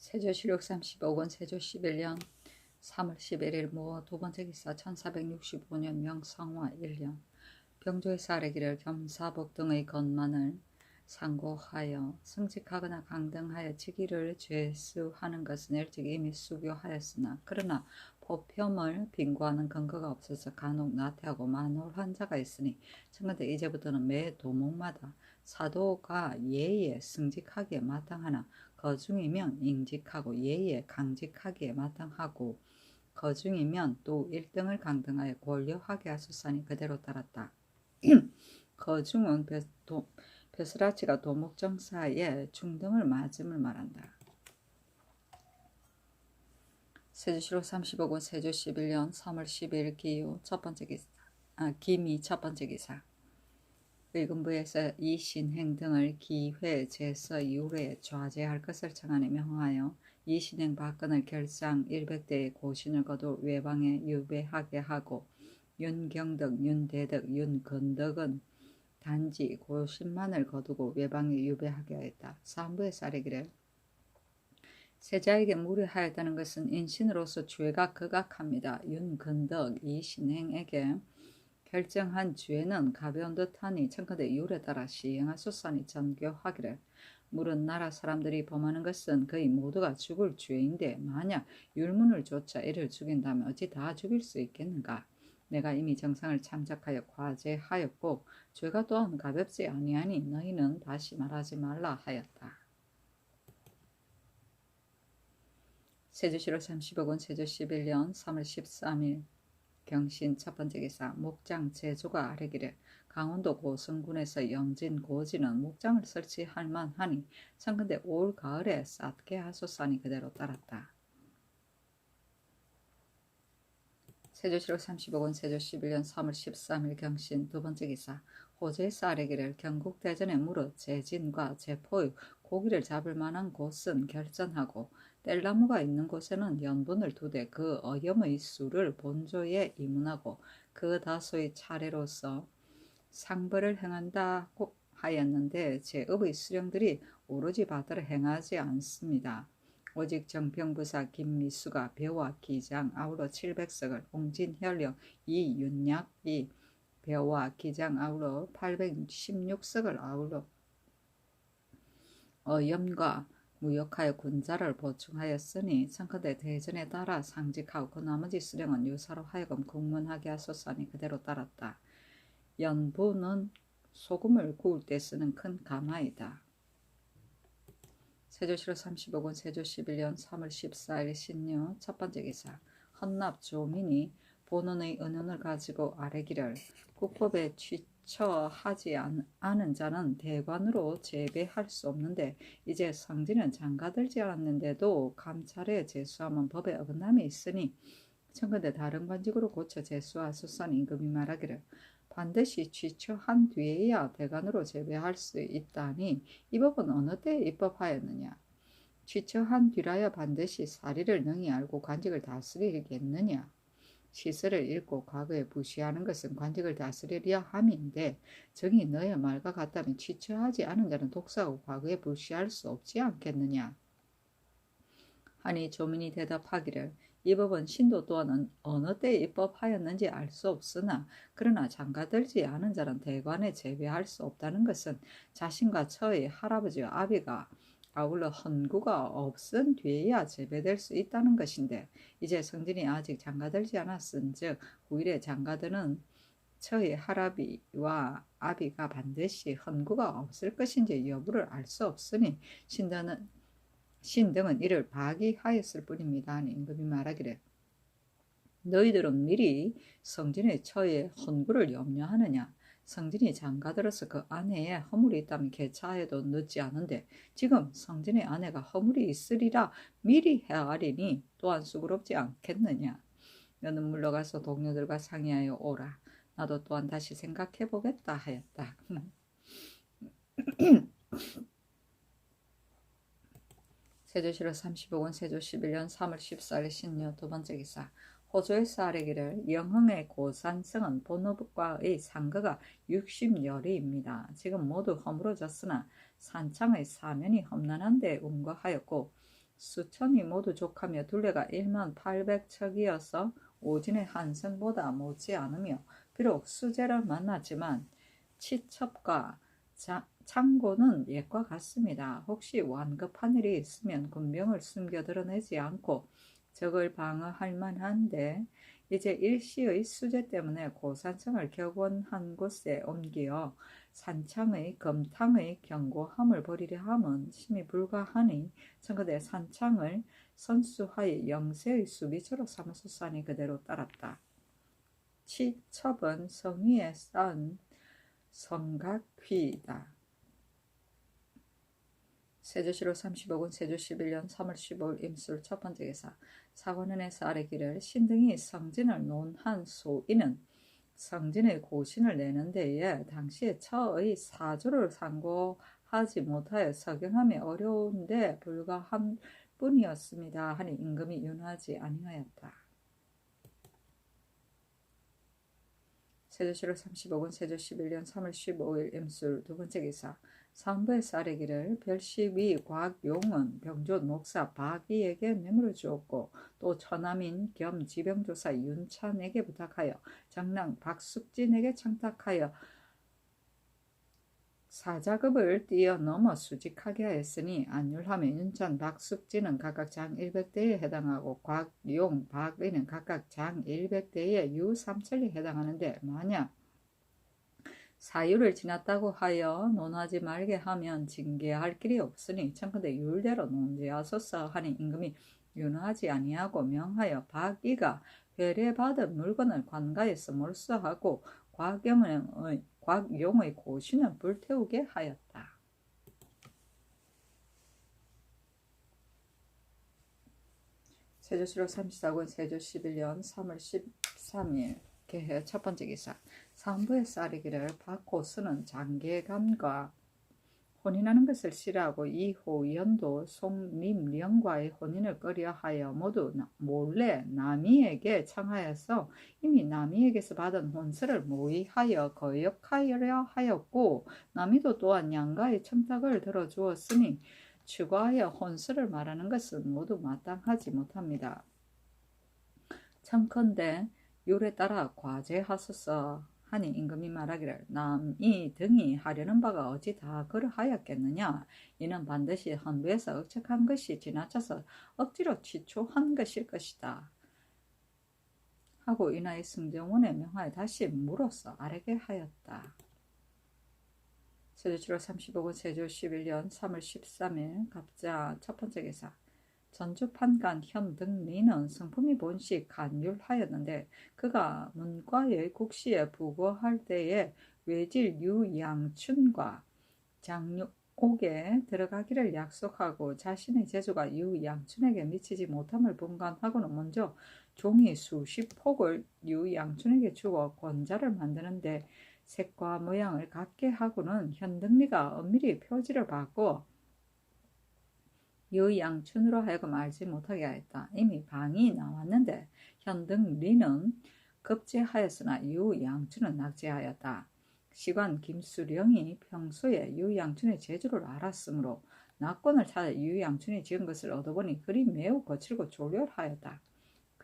세조실록 35권 세조 11년 3월 11일 모 두번째 기사 1465년 명성화 1년 병조의 사례기를 겸사복 등의 것만을 상고하여 승직하거나 강등하여 직위를 죄수하는 것은 일찍 이미 수교하였으나 그러나 포평을 빙고하는 근거가 없어서 간혹 나태하고 만홀한 자가 있으니 청컨대 이제부터는 매 도목마다 사도가 예에 승직하기에 마땅하나 거중이면 인직하고 예에 강직하기에 마땅하고 거중이면 또 1등을 강등하여 권료하게 하소서니 그대로 따랐다. 거중은 벼슬아치가 도목정사에 중등을 맞음을 말한다. 세조실록 35권 세조 11년 3월 10일 기유 기미 첫 번째 기사 의금부에서 이신행 등을 기회, 제서 이후에 좌제할 것을 청하에 명하여 이신행 박근을 결상 100대의 고신을 거두 외방에 유배하게 하고 윤경덕, 윤대덕, 윤건덕은 단지 고신만을 거두고 외방에 유배하게 하였다. 사헌부의 사례기를 세자에게 무례하였다는 것은 인신으로서 죄가 극악합니다. 윤건덕, 이신행에게 결정한 죄는 가벼운 듯하니 청컨대 율에 따라 시행하소서니 전교하기를 물은 나라 사람들이 범하는 것은 거의 모두가 죽을 죄인데 만약 율문을 조차 이를 죽인다면 어찌 다 죽일 수 있겠는가. 내가 이미 정상을 참작하여 과제하였고 죄가 또한 가볍지 아니하니 너희는 다시 말하지 말라 하였다. 세조실록 35권 세조 11년 3월 13일 경신 첫 번째 기사 목장 제조가 아뢰기를 강원도 고성군에서 영진 고지는 목장을 설치할 만하니 청컨대 올 가을에 쌓게 하소서니 그대로 따랐다. 세조실록 35권 세조 11년 3월 13일 경신 두 번째 기사 호제에서 아뢰기를 경국대전에 무릇 제진과 제포의 고기를 잡을 만한 곳은 결전하고 뗄나무가 있는 곳에는 연분을 두되 그 어염의 수를 본조에 이문하고 그 다소의 차례로서 상벌을 행한다고 하였는데 제업의 수령들이 오로지 바다를 행하지 않습니다. 오직 정평부사 김미수가 벼와 기장 아울러 700석을 옹진현령 이윤약이 벼와 기장 아울러 816석을 아울러 어염과 무역하여 군자를 보충하였으니 청컨대 대전에 따라 상직하고 그 나머지 수령은 유사로 하여금 국문하게 하소서니 그대로 따랐다. 연부는 소금을 구울 때 쓰는 큰 가마이다. 세조실록 35권 세조 11년 3월 14일 신유 첫 번째 기사 헌납 조민이 본원의 은연을 가지고 아뢰기를 국법에 취처하지 않은 자는 대관으로 제배할 수 없는데 이제 성진은 장가들지 않았는데도 감찰에 제수하면 법에 어긋남이 있으니 청컨대 다른 관직으로 고쳐 제수하소서니 임금이 말하기를 반드시 취처한 뒤에야 대관으로 제배할 수 있다니 이 법은 어느 때에 입법하였느냐. 취처한 뒤라야 반드시 사리를 능히 알고 관직을 다스리겠느냐. 시설을 읽고 과거에 부시하는 것은 관직을 다스리려 함인데 정이 너의 말과 같다면 취처하지 않은 자는 독사하고 과거에 부시할 수 없지 않겠느냐 하니 조민이 대답하기를 이 법은 신도 또한 어느 때에 입법하였는지 알 수 없으나 그러나 장가들지 않은 자는 대관에 제배할 수 없다는 것은 자신과 처의 할아버지와 아비가 아울러 헌구가 없은 뒤에야 제배될 수 있다는 것인데 이제 성진이 아직 장가들지 않았은즉 후일에 장가드는 처의 할아비와 아비가 반드시 헌구가 없을 것인지 여부를 알 수 없으니 신등은 이를 박이하였을 뿐입니다. 하니 임금이 말하기를 너희들은 미리 성진의 처의 헌구를 염려하느냐. 성진이 장가들어서 그 아내에 허물이 있다면 개차해도 늦지 않은데 지금 성진의 아내가 허물이 있으리라 미리 헤아리니 또한 수고롭지 않겠느냐. 너는 물러가서 동료들과 상의하여 오라. 나도 또한 다시 생각해 보겠다 하였다. 세조실록 35권 세조 11년 3월 14일 신유 두 번째 기사 호조에서 아뢰기를 영흥의 고산성은 본호과의 상거가 60여리입니다. 지금 모두 허물어졌으나 산창의 사면이 험난한 데 운거하였고 수천이 모두 족하며 둘레가 1만 800척이어서 오진의 한승보다 못지않으며 비록 수재를 만났지만 치첩과 창고는 옛과 같습니다. 혹시 완급한 일이 있으면 군병을 숨겨 드러내지 않고 적을 방어할 만한데 이제 일시의 수재 때문에 고산성을 격원한 곳에 옮겨 산창의 검탕의 경고함을 벌이려 함은 심히 불가하니 청거대 산창을 선수하여 영세의 수비처로 삼았었사니 그대로 따랐다. 치첩은 성 위에 쌓은 성각휘이다. 세조시로 35군 세조 11년 3월 15일 임술 첫 번째 기사. 사관원에서 아래기를 신등이 성진을 논한 소인은 성진의 고신을 내는 데에 당시에 처의 사조를 상고하지 못하여 석영함이 어려운데 불과한 뿐이었습니다. 하니 임금이 윤하지 아니하였다. 세조시로 35군 세조 11년 3월 15일 임술 두 번째 기사. 사헌부에서 아래기를 별시위 곽용은 병존 목사 박이에게 뇌물을 주었고 또 처남인 겸 지병조사 윤찬에게 부탁하여 정랑 박숙진에게 청탁하여 사자급을 뛰어넘어 수직하게 하였으니 안율하며 윤찬 박숙진은 각각 장 100대에 해당하고 곽용 박의는 각각 장 100대에 유 3천리에 해당하는데 만약 사유를 지났다고 하여 논하지 말게 하면 징계할 길이 없으니 청컨대 율대로 논지하소서 하니 임금이 윤하지 아니하고 명하여 박이가 회례받은 물건을 관가에서 몰수하고 곽용의 고신을 불태우게 하였다. 세조시록 34군 세조 11년 3월 13일 개해 첫 번째 기사. 사헌부에서 아래기를 박호수는 장계감과 혼인하는 것을 싫어하고 이호연도 송림령과의 혼인을 꺼려하여 모두 몰래 남이에게 청하여서 이미 남이에게서 받은 혼수를 모의하여 거역하려 하였고 남이도 또한 양가의 청탁을 들어주었으니 추가하여 혼수를 말하는 것은 모두 마땅하지 못합니다. 청컨대 율에 따라 과제하소서 하니 임금이 말하기를 남이 등이 하려는 바가 어찌 다 그러하였겠느냐. 이는 반드시 헌부에서 억척한 것이 지나쳐서 억지로 취초한 것일 것이다. 하고 이나의 승정원에 명하여 다시 물어서 아래게 하였다. 세조시로 35군 세조 11년 3월 13일 갑자 첫 번째 기사. 전주판관 현등리는 성품이 본시 간율하였는데 그가 문과의 국시에 부거할 때에 외질 유양춘과 장옥에 들어가기를 약속하고 자신의 재주가 유양춘에게 미치지 못함을 분간하고는 먼저 종이 수십 폭을 유양춘에게 주고 권자를 만드는데 색과 모양을 같게 하고는 현등리가 엄밀히 표지를 받고 유양춘으로 하여금 알지 못하게 하였다. 이미 방이 나왔는데 현등리는 급제하였으나 유양춘은 낙제하였다. 시관 김수령이 평소에 유양춘의 재주를 알았으므로 낙권을 찾아 유양춘이 지은 것을 얻어보니 그리 매우 거칠고 졸렬하였다.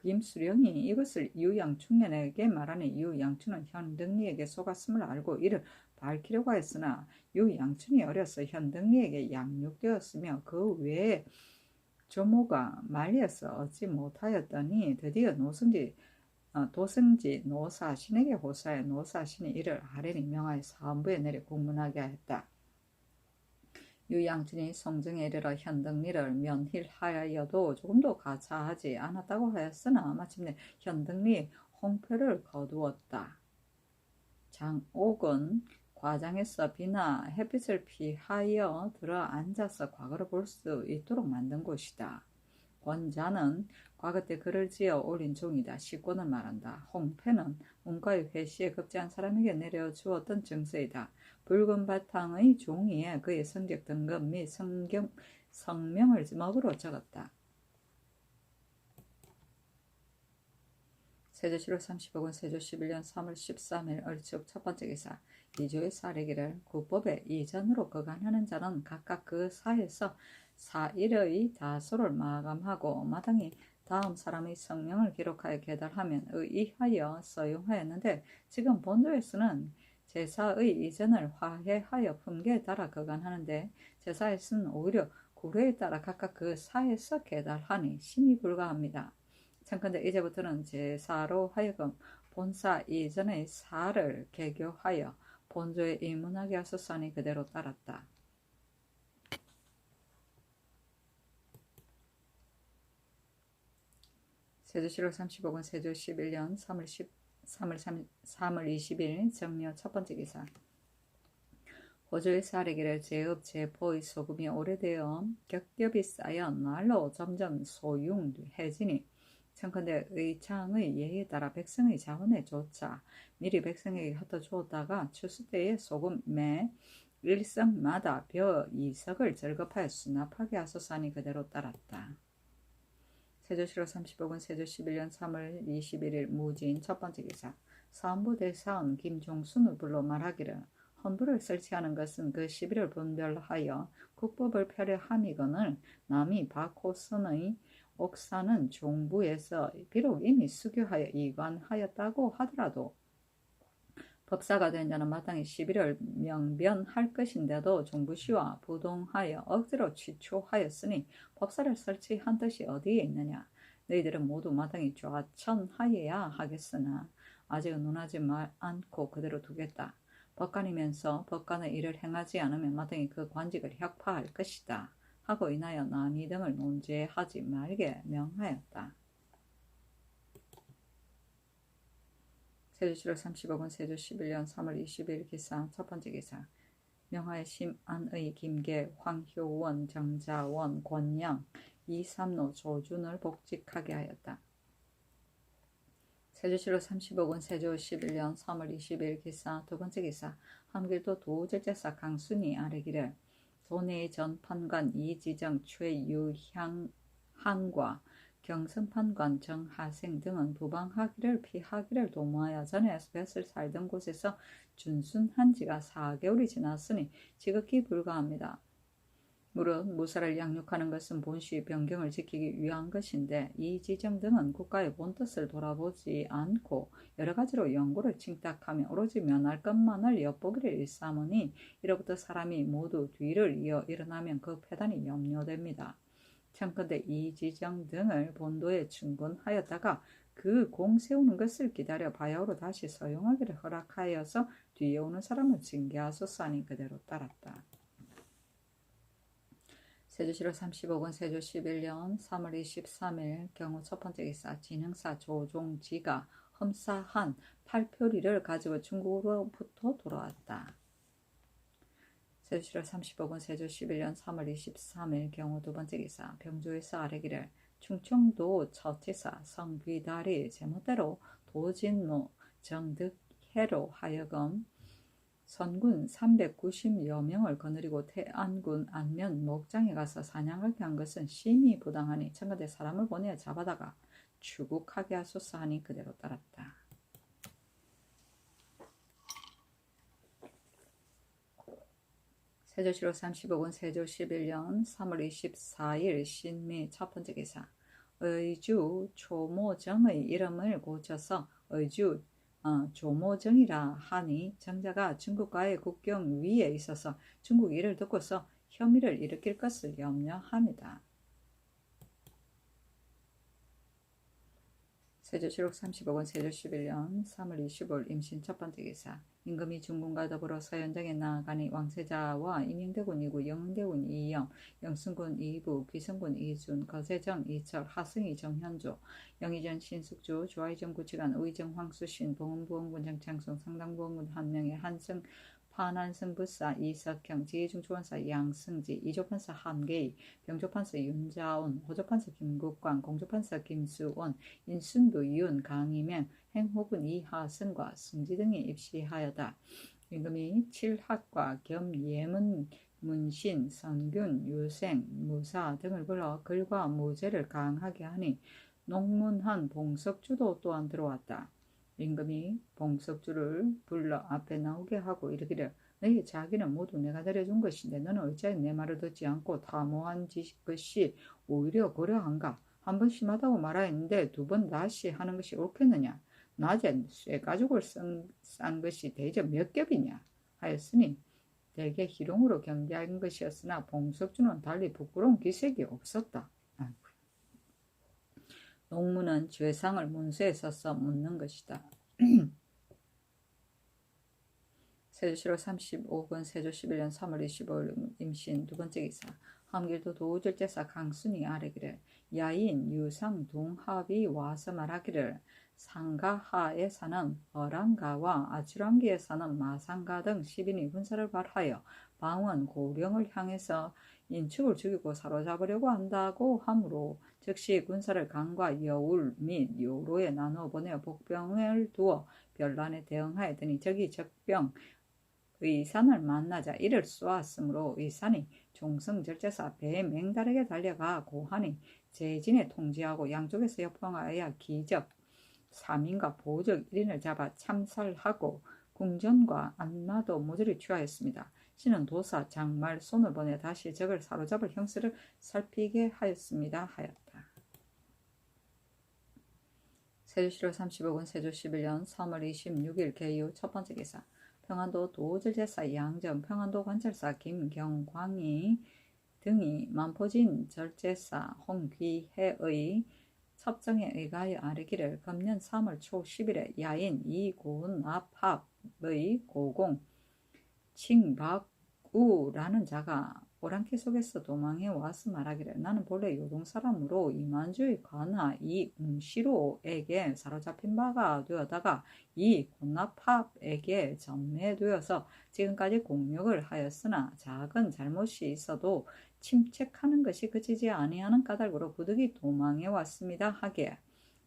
김수령이 이것을 유양춘에게 말하니 유양춘은 현등리에게 속았음을 알고 이를 밝히려고 했으나 유양춘이 어려서 현등리에게 양육되었으며 그 외에 조모가 말려서 얻지 못하였더니 드디어 도승지 노사신에게 호소하여 노사신이 이를 아뢰니 명하여 사헌부에 내려 공문하게 하였다. 유양춘이 성정에 이르러 현등리를 면힐하여도 조금도 가차하지 않았다고 하였으나 마침내 현등리 홍표를 거두었다. 장옥은 과장에서 비나 햇빛을 피하여 들어 앉아서 과거를 볼 수 있도록 만든 곳이다. 권자는 과거 때 글을 지어 올린 종이다. 시권을 말한다. 홍패는 문과의 회시에 급제한 사람에게 내려주었던 증서이다. 붉은 바탕의 종이에 그의 성적 등급 및 성명을 먹으로 적었다. 세조시로 35군 세조 11년 3월 13일 얼축 첫 번째 기사. 이조의 사례기를 구법에 이전으로 거간하는 자는 각각 그 사에서 4일의 다소를 마감하고 마땅히 다음 사람의 성명을 기록하여 계달하면 의의하여 서용하였는데 지금 본조에서는 제사의 이전을 화해하여 품계에 따라 거간하는데 제사에서는 오히려 구례에 따라 각각 그 사에서 계달하니 심히 불가합니다. 참건대 이제부터는 제사로 하여금 본사 이전의 사를 개교하여 본조에 입문하게 하소서니 그대로 따랐다. 세조실록 35권 세조 11년 3월 20일 정묘 첫 번째 기사. 호조에서 아래기를 제업 제포의 소금이 오래되어 겹겹이 쌓여 날로 점점 소융해지니 청컨대 의창의 예에 따라 백성의 자원에 조차 미리 백성에게 흩어주었다가 추수 때에 소금매 일성마다 벼 2석을 절급하여 수납하게 하소서니 그대로 따랐다. 세조실록 35권 세조 11년 3월 21일 무진 첫 번째 기사. 사헌부 대사원 김종순을 불러 말하기를 헌부를 설치하는 것은 그 11을 분별하여 국법을 펴려함이거늘 남이 박호선의 옥사는 종부에서 비록 이미 수교하여 이관하였다고 하더라도 법사가 된 자는 마땅히 11을 명변할 것인데도 종부시와 부동하여 억지로 취초하였으니 법사를 설치한 뜻이 어디에 있느냐. 너희들은 모두 마땅히 좌천하여야 하겠으나 아직 논하지 않고 그대로 두겠다. 법관이면서 법관의 일을 행하지 않으면 마땅히 그 관직을 혁파할 것이다. 하고 인하여 난이 등을 논제하지 말게 명하였다. 세조실록 35권 세조 11년 3월 20일 기사 첫 번째 기사. 명하에 심안의 김계, 황효원, 정자원, 권양, 이삼로, 조준을 복직하게 하였다. 세조실록 35권 세조 11년 3월 20일 기사 두 번째 기사. 함길도 도절제사 강순이 아뢰기를 도내의 전판관 이지정 최유향과 경성판관 정하생 등은 부방하기를 피하기를 도모하여 전에 뱃을 살던 곳에서 준순한 지가 4개월이 지났으니 지극히 불가합니다. 무릇 무사를 양육하는 것은 본시의 변경을 지키기 위한 것인데 이 지정 등은 국가의 본뜻을 돌아보지 않고 여러 가지로 연고를 칭탁하며 오로지 면할 것만을 엿보기를 일삼으니 이로부터 사람이 모두 뒤를 이어 일어나면 그 폐단이 염려됩니다. 청컨대 이 지정 등을 본도에 충분하였다가 그 공 세우는 것을 기다려 바야흐로 다시 서용하기를 허락하여서 뒤에 오는 사람을 징계하소서 하니 그대로 따랐다. 세조실록 35권 세조 11년 3월 23일 경우 첫 번째 기사. 진흥사 조종지가 험사한 8표리를 가지고 중국으로부터 돌아왔다. 세조실록 35권 세조 11년 3월 23일 경우 두 번째 기사. 병조에서 아뢰기를 충청도 처치사 성귀달이 제멋대로 도진노 정득해로 하여금 선군 390여 명을 거느리고 태안군 안면 목장에 가서 사냥하게 한 것은 심히 부당하니 청컨대 사람을 보내어 잡아다가 추국하게 하소서 하니 그대로 따랐다. 세조실록 35권 세조 11년 3월 24일 신미 첫 번째 기사. 의주 조모정의 이름을 고쳐서 의주 조모정이라 하니 정자가 중국과의 국경 위에 있어서 중국 일을 듣고서 혐의를 일으킬 것을 염려합니다. 세조실록 35권 세조 11년 3월 25일 임신 첫 번째 기사. 임금이 중군과 더불어 서현장에 나아가니 왕세자와 임영대군 이구, 영대군 이영, 영순군 이부, 귀성군 이준, 거세정 이철, 하승이 정현조, 영의전 신숙주, 조아이정 구치관, 의정 황수신, 봉은부원군 정창성, 상당부원군 한명의 한승 판안승부사 이석형, 지혜중초원사 양승지, 이조판사 한계희, 병조판사 윤자온, 호조판사 김국광, 공조판사 김수원, 인순부 이윤 강희명, 행호군 이하승과 승지 등이 입시하여다. 임금이 칠학과 겸 예문, 문신, 선균, 유생, 무사 등을 불러 글과 무제를 강하게 하니 농문한 봉석주도 또한 들어왔다. 임금이 봉석주를 불러 앞에 나오게 하고 이르기를 너희 자기는 모두 내가 내려준 것인데 너는 어찌하여 내 말을 듣지 않고 타모한 것이 오히려 그러한가? 한 번 심하다고 말하였는데 두 번 다시 하는 것이 옳겠느냐? 낮에 쇠가죽을 싼 것이 대체 몇 겹이냐? 하였으니 대개 희롱으로 경계한 것이었으나 봉석주는 달리 부끄러운 기색이 없었다. 농무는 죄상을 문서에 써서 묻는 것이다. 세조실록 35권 세조 11년 3월 25일 임신 두 번째 기사 함길도 도우절제사 강순이 아뢰기를 야인 유상 동합이 와서 말하기를 상가하에 사는 어랑가와 아치랑기에 사는 마상가 등 10인이 군사를 발하여 방원 고령을 향해서 인축을 죽이고 사로잡으려고 한다고 하므로 즉시 군사를 강과 여울 및 요로에 나누어 보내어 복병을 두어 변란에 대응하였더니 적이 적병 의산을 만나자 이를 쏘았으므로 의산이 종성절제사 배맹달에게 달려가 고하니 제진에 통지하고 양쪽에서 협공하여 기적 3인과 보적 1인을 잡아 참살하고 궁전과 안마도 모조리 취하였습니다. 신은 도사 장말 손을 보내 다시 적을 사로잡을 형세를 살피게 하였습니다. 하였다. 세조실록 35권 세조 11년 3월 26일 개유 첫 번째 기사 평안도 도절제사 양전, 평안도 관찰사 김경광이 등이 만포진 절제사 홍귀해의 첩정에 의하여 아뢰기를 금년 3월 초 10일에 야인 이고납합의 고공 칭박우라는 자가 오랑캐 속에서 도망해 와서 말하기를 나는 본래 요동사람으로 이만주의 관하 이웅시로에게 사로잡힌 바가 되었다가 이 곤납합에게 전매되어서 지금까지 공격을 하였으나 작은 잘못이 있어도 침책하는 것이 그치지 아니하는 까닭으로 부득이 도망해 왔습니다. 하기에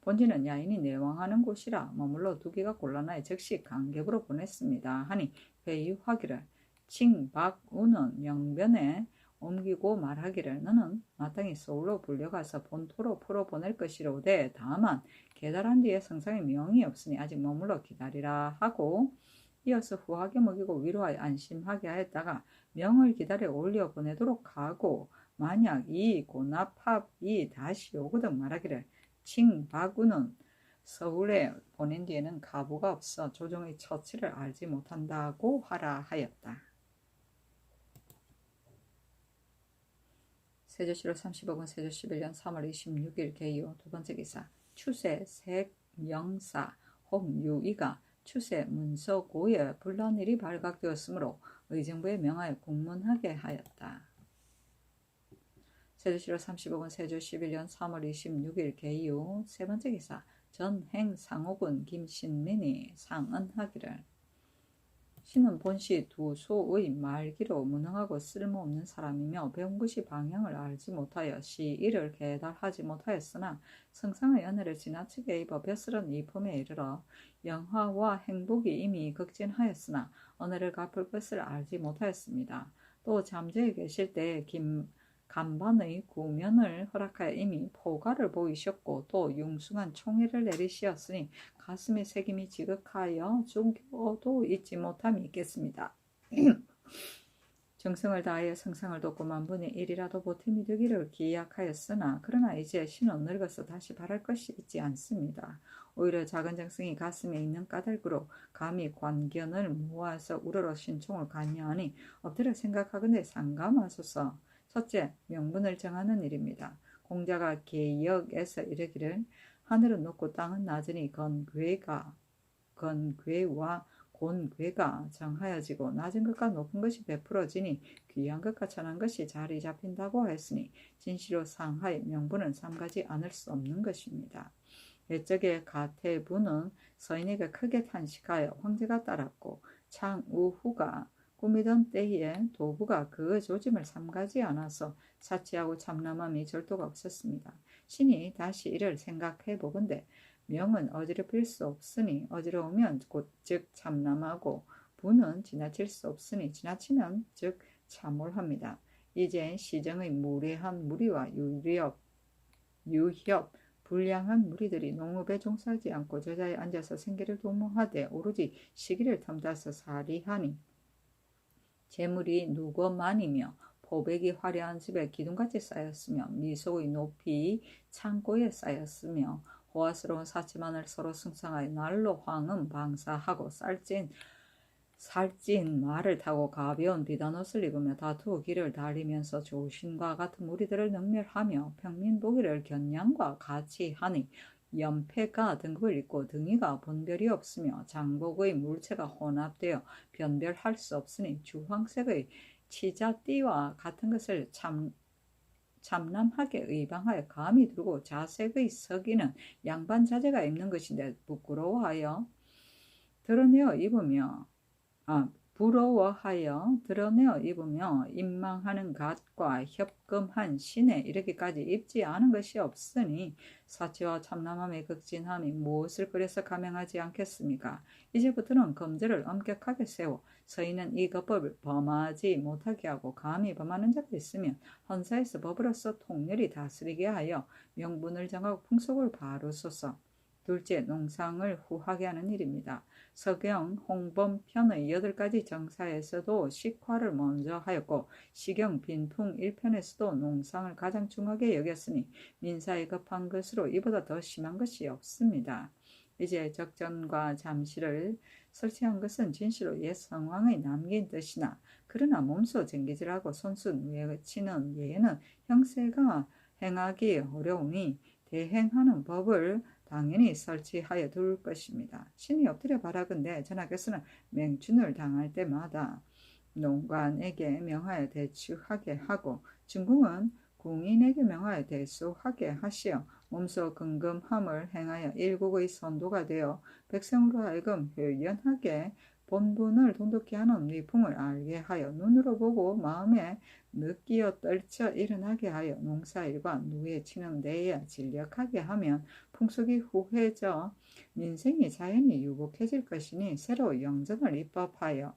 본지는 야인이 내왕하는 곳이라 머물러 두기가 곤란하여 즉시 강격으로 보냈습니다. 하니 회의하기를 칭박우는 영변에 옮기고 말하기를 너는 마땅히 서울로 불려가서 본토로 풀어보낼 것이로되 다만 계달한 뒤에 성상에 명이 없으니 아직 머물러 기다리라 하고 이어서 후하게 먹이고 위로하여 안심하게 하였다가 명을 기다려 올려 보내도록 하고 만약 이 고납합이 다시 오거든 말하기를 칭박우는 서울에 보낸 뒤에는 가부가 없어 조정의 처치를 알지 못한다고 하라 하였다. 세조실록 35권 세조 11년 3월 26일 개요 두 번째 기사 추세 색명사 홍유이가 추세 문서고에 불난 일이 발각되었으므로 의정부에 명하여 공문하게 하였다. 세조실록 35권 세조 11년 3월 26일 개요 세 번째 기사 전행상옥은 김신민이 상언하기를 신은 본시 두 소의 말기로 무능하고 쓸모없는 사람이며 배운 것이 방향을 알지 못하여 시일을 계달하지 못하였으나 성상의 연애를 지나치게 입어 벼슬은 이품에 이르러 영화와 행복이 이미 극진하였으나 언어를 갚을 것을 알지 못하였습니다. 또 잠재해 계실 때 간반의 구면을 허락하여 이미 포가를 보이셨고 또 융숭한 총애를 내리시었으니 가슴의 새김이 지극하여 죽어도 잊지 못함이 있겠습니다. 정성을 다하여 성상을 돕고 만분의 1이라도 보탬이 되기를 기약하였으나 그러나 이제 신은 늙어서 다시 바랄 것이 있지 않습니다. 오히려 작은 정성이 가슴에 있는 까닭으로 감히 관견을 모아서 우러러 신총을 관여하니 엎드려 생각하건대 상감하소서. 첫째, 명분을 정하는 일입니다. 공자가 계역에서 이르기를 하늘은 높고 땅은 낮으니 건괴와 곤괴가 정하여지고 낮은 것과 높은 것이 베풀어지니 귀한 것과 천한 것이 자리 잡힌다고 했으니 진시로 상하의 명분은 삼가지 않을 수 없는 것입니다. 옛적에 가태부는 서인에게 크게 탄식하여 황제가 따랐고 창우후가 꾸미던 때에 도부가 그 조짐을 삼가지 않아서 사치하고 참남함이 절도가 없었습니다. 신이 다시 이를 생각해 보건대 명은 어지럽힐 수 없으니 어지러우면 즉 참남하고 부는 지나칠 수 없으니 지나치면 즉 참몰합니다. 이제 시정의 무례한 무리와 유협 불량한 무리들이 농업에 종사하지 않고 저자에 앉아서 생계를 도모하되 오로지 시기를 탐다서 살이하니 재물이 누거만이며 포백이 화려한 집에 기둥같이 쌓였으며 미소의 높이 창고에 쌓였으며 호화스러운 사치만을 서로 승상하여 날로 황음 방사하고 살찐 말을 타고 가벼운 비단옷을 입으며 다투어 길을 달리면서 조신과 같은 무리들을 능멸하며 평민 보기를 견냥과 같이 하니 연패가 등급을 잇고 등이가 분별이 없으며 장복의 물체가 혼합되어 변별할 수 없으니 주황색의 치자띠와 같은 것을 참남하게 의방하여 감히 들고 자색의 서기는 양반 자제가 입는 것인데 부러워하여 드러내어 입으며 임망하는 갓과 협금한 신에 이르기까지 입지 않은 것이 없으니 사치와 참남함의 극진함이 무엇을 그래서 감행하지 않겠습니까? 이제부터는 검제를 엄격하게 세워 서인은 이 것법을 범하지 못하게 하고 감히 범하는 자가 있으면 헌사에서 법으로서 통렬히 다스리게 하여 명분을 정하고 풍속을 바로소서. 둘째, 농상을 후하게 하는 일입니다. 서경, 홍범 편의 8가지 정사에서도 식화를 먼저 하였고 시경, 빈풍 1편에서도 농상을 가장 중하게 여겼으니 민사에 급한 것으로 이보다 더 심한 것이 없습니다. 이제 적전과 잠시를 설치한 것은 진실로 옛 성왕의 남긴 뜻이나 그러나 몸소 쟁기질하고 손수 외치는 예는 형세가 행하기 어려우니 대행하는 법을 당연히 설치하여 둘 것입니다. 신이 엎드려 바라건대 전하께서는 맹춘을 당할 때마다 농관에게 명하여 대추하게 하고 중궁은 궁인에게 명하여 대수하게 하시어 몸소 근금함을 행하여 일국의 선도가 되어 백성으로 하여금 효연하게 본분을 돈독히 하는 위풍을 알게 하여 눈으로 보고 마음에 느끼어 떨쳐 일어나게 하여 농사일과 누에 치는 데에 진력하게 하면 풍속이 후해져 민생이 자연히 유복해질 것이니 새로 영전을 입법하여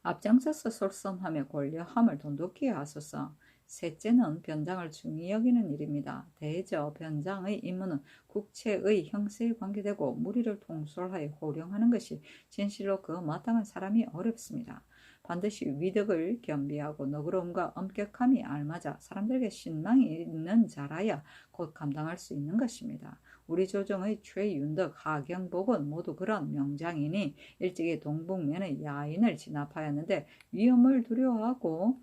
앞장서서 솔선하며 권려함을 돈독히 하소서. 셋째는 변장을 중히 여기는 일입니다. 대저 변장의 임무는 국체의 형세에 관계되고 무리를 통솔하여 호령하는 것이 진실로 그 마땅한 사람이 어렵습니다. 반드시 위덕을 겸비하고 너그러움과 엄격함이 알맞아 사람들에게 신망이 있는 자라야 곧 감당할 수 있는 것입니다. 우리 조정의 최윤덕, 하경복은 모두 그런 명장이니 일찍이 동북면의 야인을 진압하였는데 위험을 두려워하고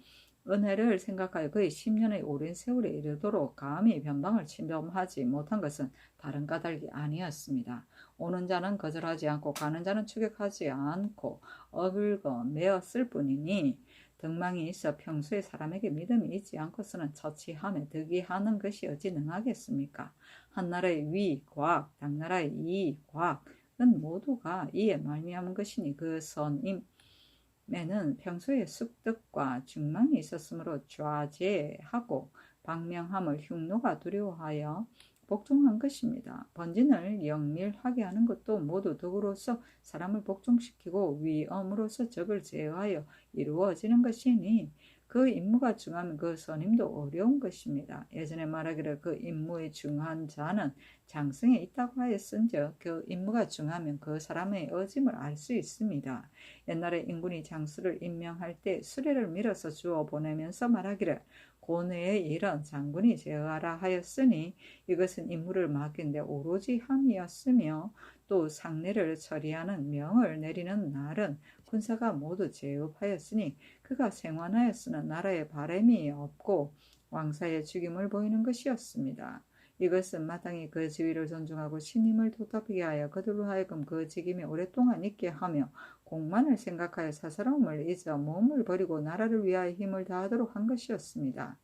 은혜를 생각하여 그의 10년의 오랜 세월에 이르도록 감히 변방을 침범하지 못한 것은 다른 까닭이 아니었습니다. 오는 자는 거절하지 않고 가는 자는 추격하지 않고 어글거 메었을 뿐이니 덕망이 있어 평소에 사람에게 믿음이 있지 않고서는 처치함에 득이하는 것이 어찌 능하겠습니까? 한나라의 위, 과학, 당나라의 이, 과학은 모두가 이에 말미암은 것이니 그 선임에는 평소에 습득과 중망이 있었으므로 좌제하고 방명함을 흉노가 두려워하여 복종한 것입니다. 번진을 영밀하게 하는 것도 모두 덕으로서 사람을 복종시키고 위엄으로서 적을 제어하여 이루어지는 것이니 그 임무가 중하면 그 선임도 어려운 것입니다. 예전에 말하기를 그 임무에 중한 자는 장성에 있다고 하였은즉 그 임무가 중하면 그 사람의 어짐을 알 수 있습니다. 옛날에 인군이 장수를 임명할 때 수레를 밀어서 주어 보내면서 말하기를 고뇌의 일은 장군이 제어하라 하였으니 이것은 임무를 맡긴 데 오로지 함이었으며 또 상례를 처리하는 명을 내리는 날은 군사가 모두 제업하였으니 그가 생환하였으나 나라에 바람이 없고 왕사의 죽임을 보이는 것이었습니다. 이것은 마땅히 그 지위를 존중하고 신임을 도답하게 하여 그들로 하여금 그 직임에 오랫동안 있게 하며 공만을 생각하여 사사로움을 잊어 몸을 버리고 나라를 위하여 힘을 다하도록 한 것이었습니다.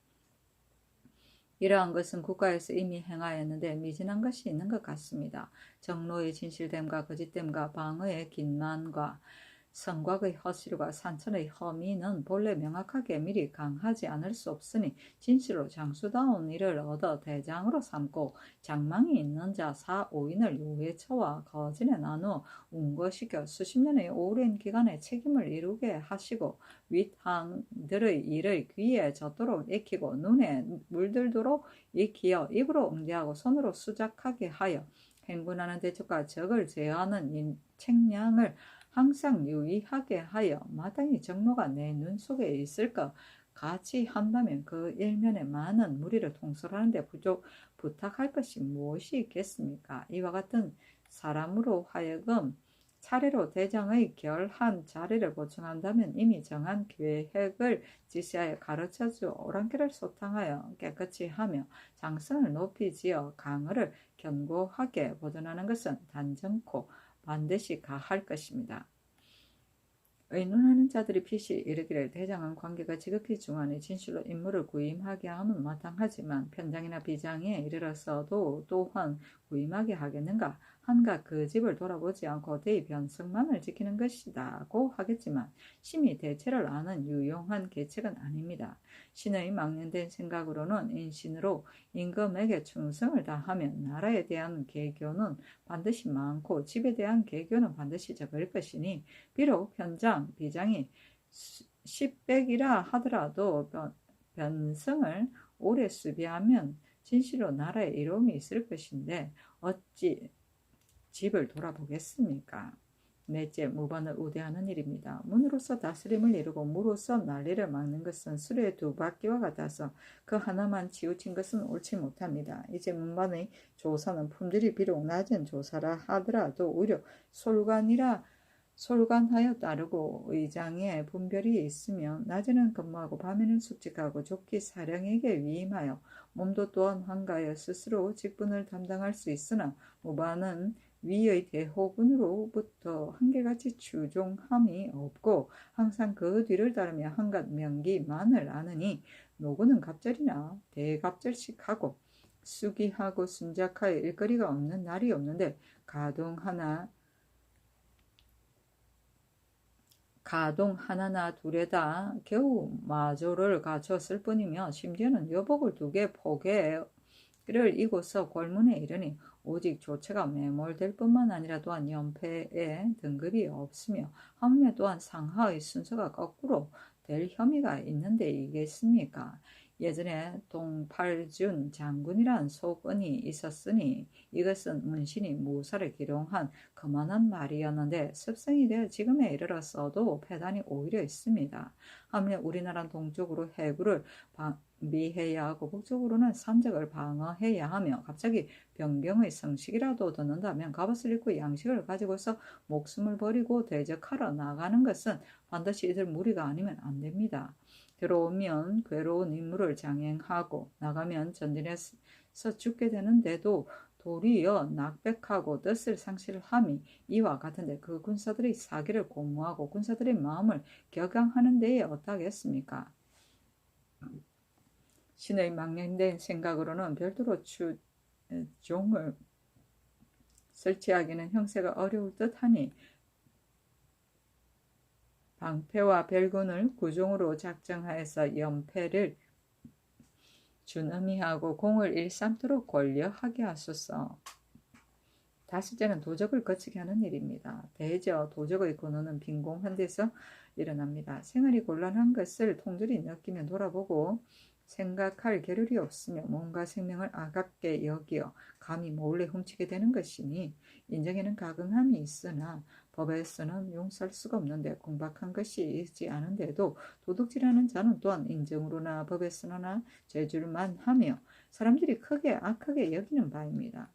이러한 것은 국가에서 이미 행하였는데 미진한 것이 있는 것 같습니다. 정로의 진실됨과 거짓됨과 방어의 긴만과 성곽의 허실과 산천의 허미는 본래 명확하게 미리 강하지 않을 수 없으니 진실로 장수다운 일을 얻어 대장으로 삼고 장망이 있는 자 4~5인을 요회처와 거진에 나누어 운거시켜 수십 년의 오랜 기간에 책임을 이루게 하시고 윗항들의 일을 귀에 젖도록 익히고 눈에 물들도록 익히어 입으로 응대하고 손으로 수작하게 하여 행군하는 대적과 적을 제어하는 책량을 항상 유의하게 하여 마땅히 정로가 내 눈 속에 있을 것 같이 한다면 그 일면에 많은 무리를 통솔하는 데 부탁할 것이 무엇이 있겠습니까? 이와 같은 사람으로 하여금 차례로 대장의 결한 자리를 보충한다면 이미 정한 계획을 지시하여 가르쳐주어 오랑캐를 소탕하여 깨끗이 하며 장성을 높이 지어 강을 견고하게 보존하는 것은 단정코 반드시 가할 것입니다. 의논하는 자들이 필시 이르기를 대장은 관계가 지극히 중하니 진실로 인물을 구임하게 하면 마땅하지만 편장이나 비장에 이르러서도 또한 구임하게 하겠는가? 한가 그 집을 돌아보지 않고 대의 변성만을 지키는 것이다고 하겠지만 심히 대체를 아는 유용한 계책은 아닙니다. 신의 망령된 생각으로는 인신으로 임금에게 충성을 다하면 나라에 대한 계교는 반드시 많고 집에 대한 계교는 반드시 적을 것이니 비록 현장, 비장이 10백이라 하더라도 변성을 오래 수비하면 진실로 나라에 이로움이 있을 것인데 어찌 집을 돌아보겠습니까? 넷째, 무반을 우대하는 일입니다. 문으로서 다스림을 이루고 무로서 난리를 막는 것은 수레의 두 바퀴와 같아서 그 하나만 치우친 것은 옳지 못합니다. 이제 문반의 조사는 품질이 비록 낮은 조사라 하더라도 오히려 솔간하여 따르고 의장에 분별이 있으며 낮에는 근무하고 밤에는 숙직하고 좋기 사령에게 위임하여 몸도 또한 한가하여 스스로 직분을 담당할 수 있으나 무반은 위의 대호군으로부터 한결같이 추종함이 없고 항상 그 뒤를 따르며 한갓 명기만을 아느니 노구는 갑절이나 대갑절식하고 수기하고 순작하여 일거리가 없는 날이 없는데 가동 하나나 둘에다 겨우 마조를 갖췄을 뿐이며 심지어는 여복을 2개 포개를 이고서 골문에 이르니 오직 조체가 매몰될 뿐만 아니라 또한 연패에 등급이 없으며 하물며 또한 상하의 순서가 거꾸로 될 혐의가 있는데 이겠습니까? 예전에 동팔준 장군이란 소건이 있었으니 이것은 문신이 무사를 기롱한 그만한 말이었는데 습성이 되어 지금에 이르러서도 폐단이 오히려 있습니다. 하물며 우리나라는 동쪽으로 해구를 방비해야 하고 북쪽으로는 산적을 방어해야 하며 갑자기 변경의 성식이라도 듣는다면 갑옷을 입고 양식을 가지고서 목숨을 버리고 대적하러 나가는 것은 반드시 이들 무리가 아니면 안 됩니다. 들어오면 괴로운 임무를 장행하고 나가면 전진해서 죽게 되는데도 도리어 낙백하고 뜻을 상실함이 이와 같은데 그 군사들의 사기를 고무하고 군사들의 마음을 격양하는 데에 어떠하겠습니까? 신의 망령된 생각으로는 별도로 종을 설치하기는 형세가 어려울 듯하니 방패와 별군을 구종으로 작정하여서 연패를 준엄히하고 공을 일삼도록 권려하게 하소서. 다섯째는 도적을 거치게 하는 일입니다. 대저 도적의 근원은 빈공한 데서 일어납니다. 생활이 곤란한 것을 통절히 느끼며 돌아보고 생각할 겨를이 없으며 몸과 생명을 아깝게 여기어 감히 몰래 훔치게 되는 것이니 인정에는 가긍함이 있으나 법에서는 용서할 수가 없는데 궁박한 것이 있지 않은데도 도둑질하는 자는 또한 인정으로나 법에서나 죄줄만 하며 사람들이 크게 악하게 여기는 바입니다.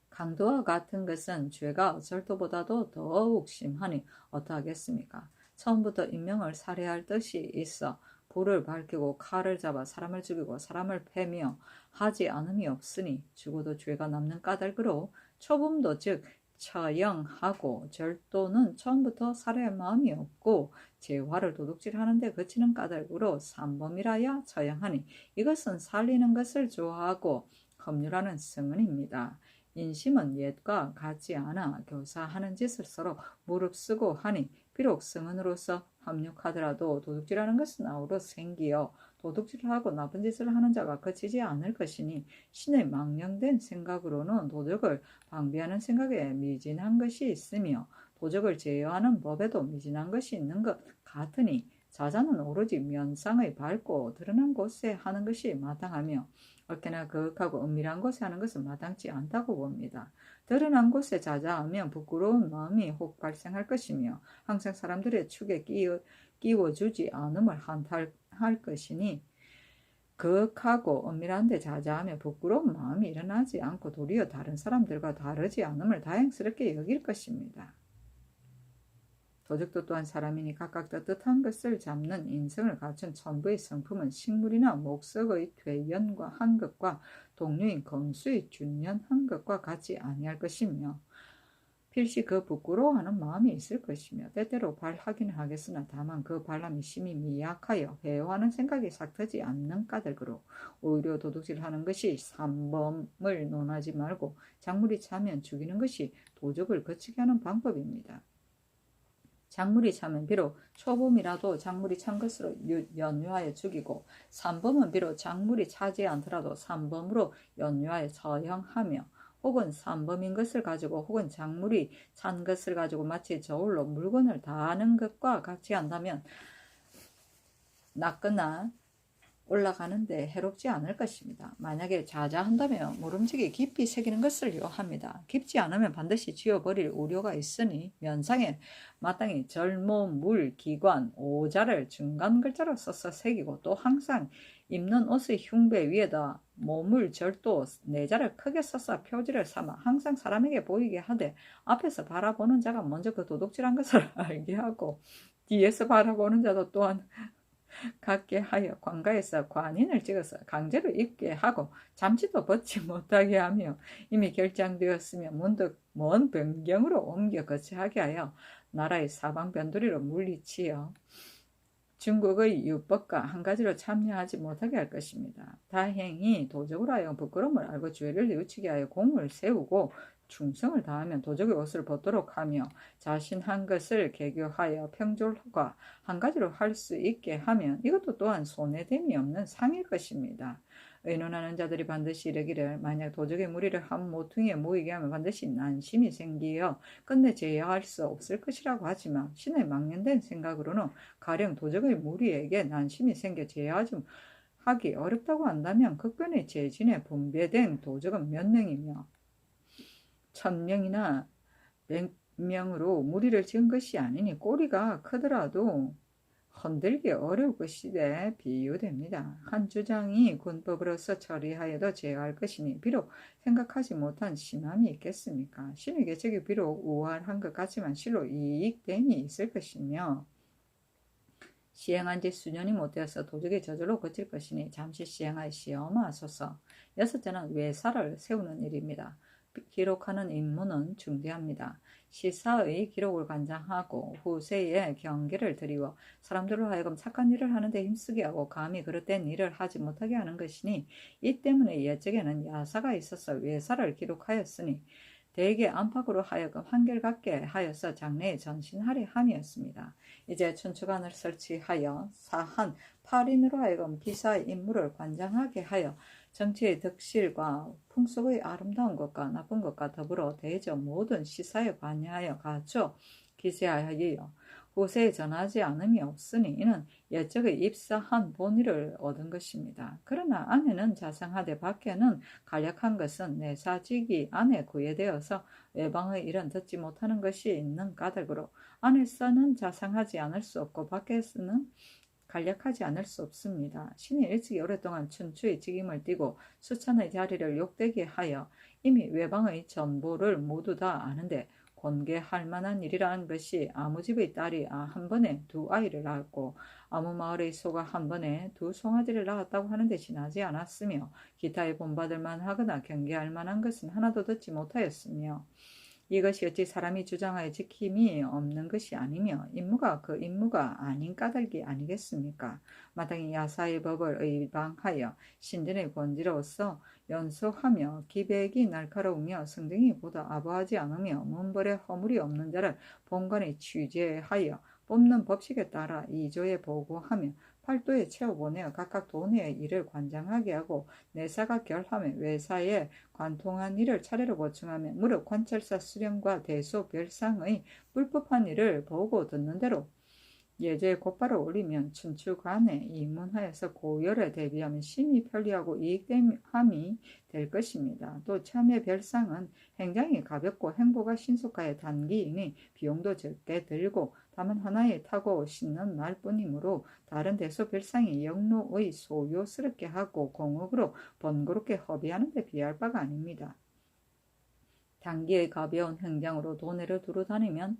강도와 같은 것은 죄가 절도보다도 더욱 심하니 어떠하겠습니까? 처음부터 인명을 살해할 뜻이 있어 불을 밝히고 칼을 잡아 사람을 죽이고 사람을 패며 하지 않음이 없으니 죽어도 죄가 남는 까닭으로 초범도 즉 처형하고 절도는 처음부터 살해할 마음이 없고 재화를 도둑질하는 데 그치는 까닭으로 삼범이라야 처형하니 이것은 살리는 것을 좋아하고 법률하는 성은입니다. 인심은 옛과 같지 않아 교사하는 짓을 서로 무릅쓰고 하니 비록 성은으로서 합력하더라도 도둑질하는 것은 아우러 생기어 도둑질을 하고 나쁜 짓을 하는 자가 그치지 않을 것이니 신의 망령된 생각으로는 도적을 방비하는 생각에 미진한 것이 있으며 도적을 제어하는 법에도 미진한 것이 있는 것 같으니 자자는 오로지 면상의 밝고 드러난 곳에 하는 것이 마땅하며 어깨나 그윽하고 은밀한 곳에 하는 것은 마땅치 않다고 봅니다. 드러난 곳에 자자하면 부끄러운 마음이 혹 발생할 것이며 항상 사람들의 축에 끼워주지 않음을 한탄할 것이니 그윽하고 은밀한 데 자자하며 부끄러운 마음이 일어나지 않고 도리어 다른 사람들과 다르지 않음을 다행스럽게 여길 것입니다. 도적도 또한 사람이니 각각 떳떳한 것을 잡는 인성을 갖춘 천부의 성품은 식물이나 목석의 퇴연한 것과 동류인 검수의 준연한 것과 같지 아니할 것이며 필시 그 부끄러워하는 마음이 있을 것이며 때때로 발하긴 하겠으나 다만 그 발람이 심히 미약하여 회화하는 생각이 삭트지 않는 까닭으로 오히려 도둑질하는 것이 산범을 논하지 말고 작물이 차면 죽이는 것이 도적을 거치게 하는 방법입니다. 작물이 차면 비록 초범이라도 작물이 찬 것으로 연유하여 죽이고 산범은 비록 작물이 차지 않더라도 산범으로 연유하여 처형하며 혹은 산범인 것을 가지고 혹은 작물이 찬 것을 가지고 마치 저울로 물건을 다하는 것과 같이 한다면 낫거나 올라가는데 해롭지 않을 것입니다. 만약에 자자한다면 모름지기 깊이 새기는 것을 요합니다. 깊지 않으면 반드시 쥐어버릴 우려가 있으니 면상에 마땅히 절모, 물, 기관, 오자를 중간 글자로 써서 새기고 또 항상 입는 옷의 흉배 위에다 모물, 절도, 내자를 크게 써서 표지를 삼아 항상 사람에게 보이게 하되 앞에서 바라보는 자가 먼저 그 도둑질한 것을 알게 하고 뒤에서 바라보는 자도 또한 갖게 하여 관가에서 관인을 찍어서 강제로 입게 하고 잠시도 벗지 못하게 하며 이미 결정되었으며 문득 먼 변경으로 옮겨 거치하게 하여 나라의 사방 변두리로 물리치어 중국의 유법과 한 가지로 참여하지 못하게 할 것입니다. 다행히 도적으로 하여금 부끄러움을 알고 죄를 뉘우치게 하여 공을 세우고 충성을 다하면 도적의 옷을 벗도록 하며 자신 한 것을 개교하여 평졸과 한 가지로 할 수 있게 하면 이것도 또한 손해됨이 없는 상일 것입니다. 의논하는 자들이 반드시 이르기를 만약 도적의 무리를 한 모퉁이에 모이게 하면 반드시 난심이 생기어 끝내 제어할 수 없을 것이라고 하지만 신의 망연된 생각으로는 가령 도적의 무리에게 난심이 생겨 제어하지 하기 어렵다고 한다면 극변의 재진에 분배된 도적은 몇 명이며 1000명이나 100명으로 무리를 지은 것이 아니니 꼬리가 크더라도 흔들기 어려울 것이되 비유됩니다. 한 주장이 군법으로서 처리하여도 제어할 것이니 비록 생각하지 못한 심함이 있겠습니까? 신의 계책이 비록 우월한 것 같지만 실로 이익됨이 있을 것이며 시행한 지 수년이 못되어서 도적의 저절로 거칠 것이니 잠시 시행하여 시험하소서. 여섯째는 외사를 세우는 일입니다. 기록하는 임무는 중대합니다. 시사의 기록을 관장하고 후세에 경계를 드리워 사람들로 하여금 착한 일을 하는데 힘쓰게 하고 감히 그릇된 일을 하지 못하게 하는 것이니 이 때문에 옛적에는 야사가 있어서 외사를 기록하였으니 대개 안팎으로 하여금 한결같게 하여서 장래에 전신하려 함이었습니다. 이제 춘추관을 설치하여 사한 8인으로 하여금 기사의 임무를 관장하게 하여 정치의 덕실과 풍속의 아름다운 것과 나쁜 것과 더불어 대저 모든 시사에 관여하여 갖춰 기재하여 후세에 전하지 않음이 없으니 이는 옛적의 입사한 본의를 얻은 것입니다. 그러나 안에는 자상하되 밖에는 간략한 것은 내사직이 안에 구애되어서 외방의 일은 듣지 못하는 것이 있는 까닭으로 안에서는 자상하지 않을 수 없고 밖에서는 간략하지 않을 수 없습니다. 신이 일찍이 오랫동안 춘추의 직임을 띠고 수찬의 자리를 욕되게 하여 이미 외방의 전보를 모두 다 아는데 권계할 만한 일이라는 것이 아무 집의 딸이 한 번에 2아이를 낳았고 아무 마을의 소가 한 번에 2송아지를 낳았다고 하는데 지나지 않았으며 기타에 본받을 만하거나 경계할 만한 것은 하나도 듣지 못하였으며 이것이 어찌 사람이 주장하여 지킴이 없는 것이 아니며 임무가 그 임무가 아닌 까닭이 아니겠습니까? 마땅히 야사의 법을 의방하여 신진의 권지로서 연속하며 기백이 날카로우며 성등이 보다 아부하지 않으며 문벌에 허물이 없는 자를 본관에 취재하여 뽑는 법칙에 따라 2조에 보고하며 8도에 채워보내어 각각 도내의 일을 관장하게 하고 내사가 결함에 외사에 관통한 일을 차례로 보충하며 무릇 관찰사 수령과 대소 별상의 불법한 일을 보고 듣는 대로 예조에 곧바로 올리면 춘추관에 입문하여서 고열에 대비하면 심히 편리하고 이익함이 될 것입니다. 또 참외 별상은 굉장히 가볍고 행보가 신속하여 단기이니 비용도 적게 들고 다만 하나에 타고 싣는 날뿐이므로 다른 대소 별상이 영로의 소요스럽게 하고 공업으로 번거롭게 허비하는 데 비할 바가 아닙니다. 단기의 가벼운 행장으로 도내를 두루 다니면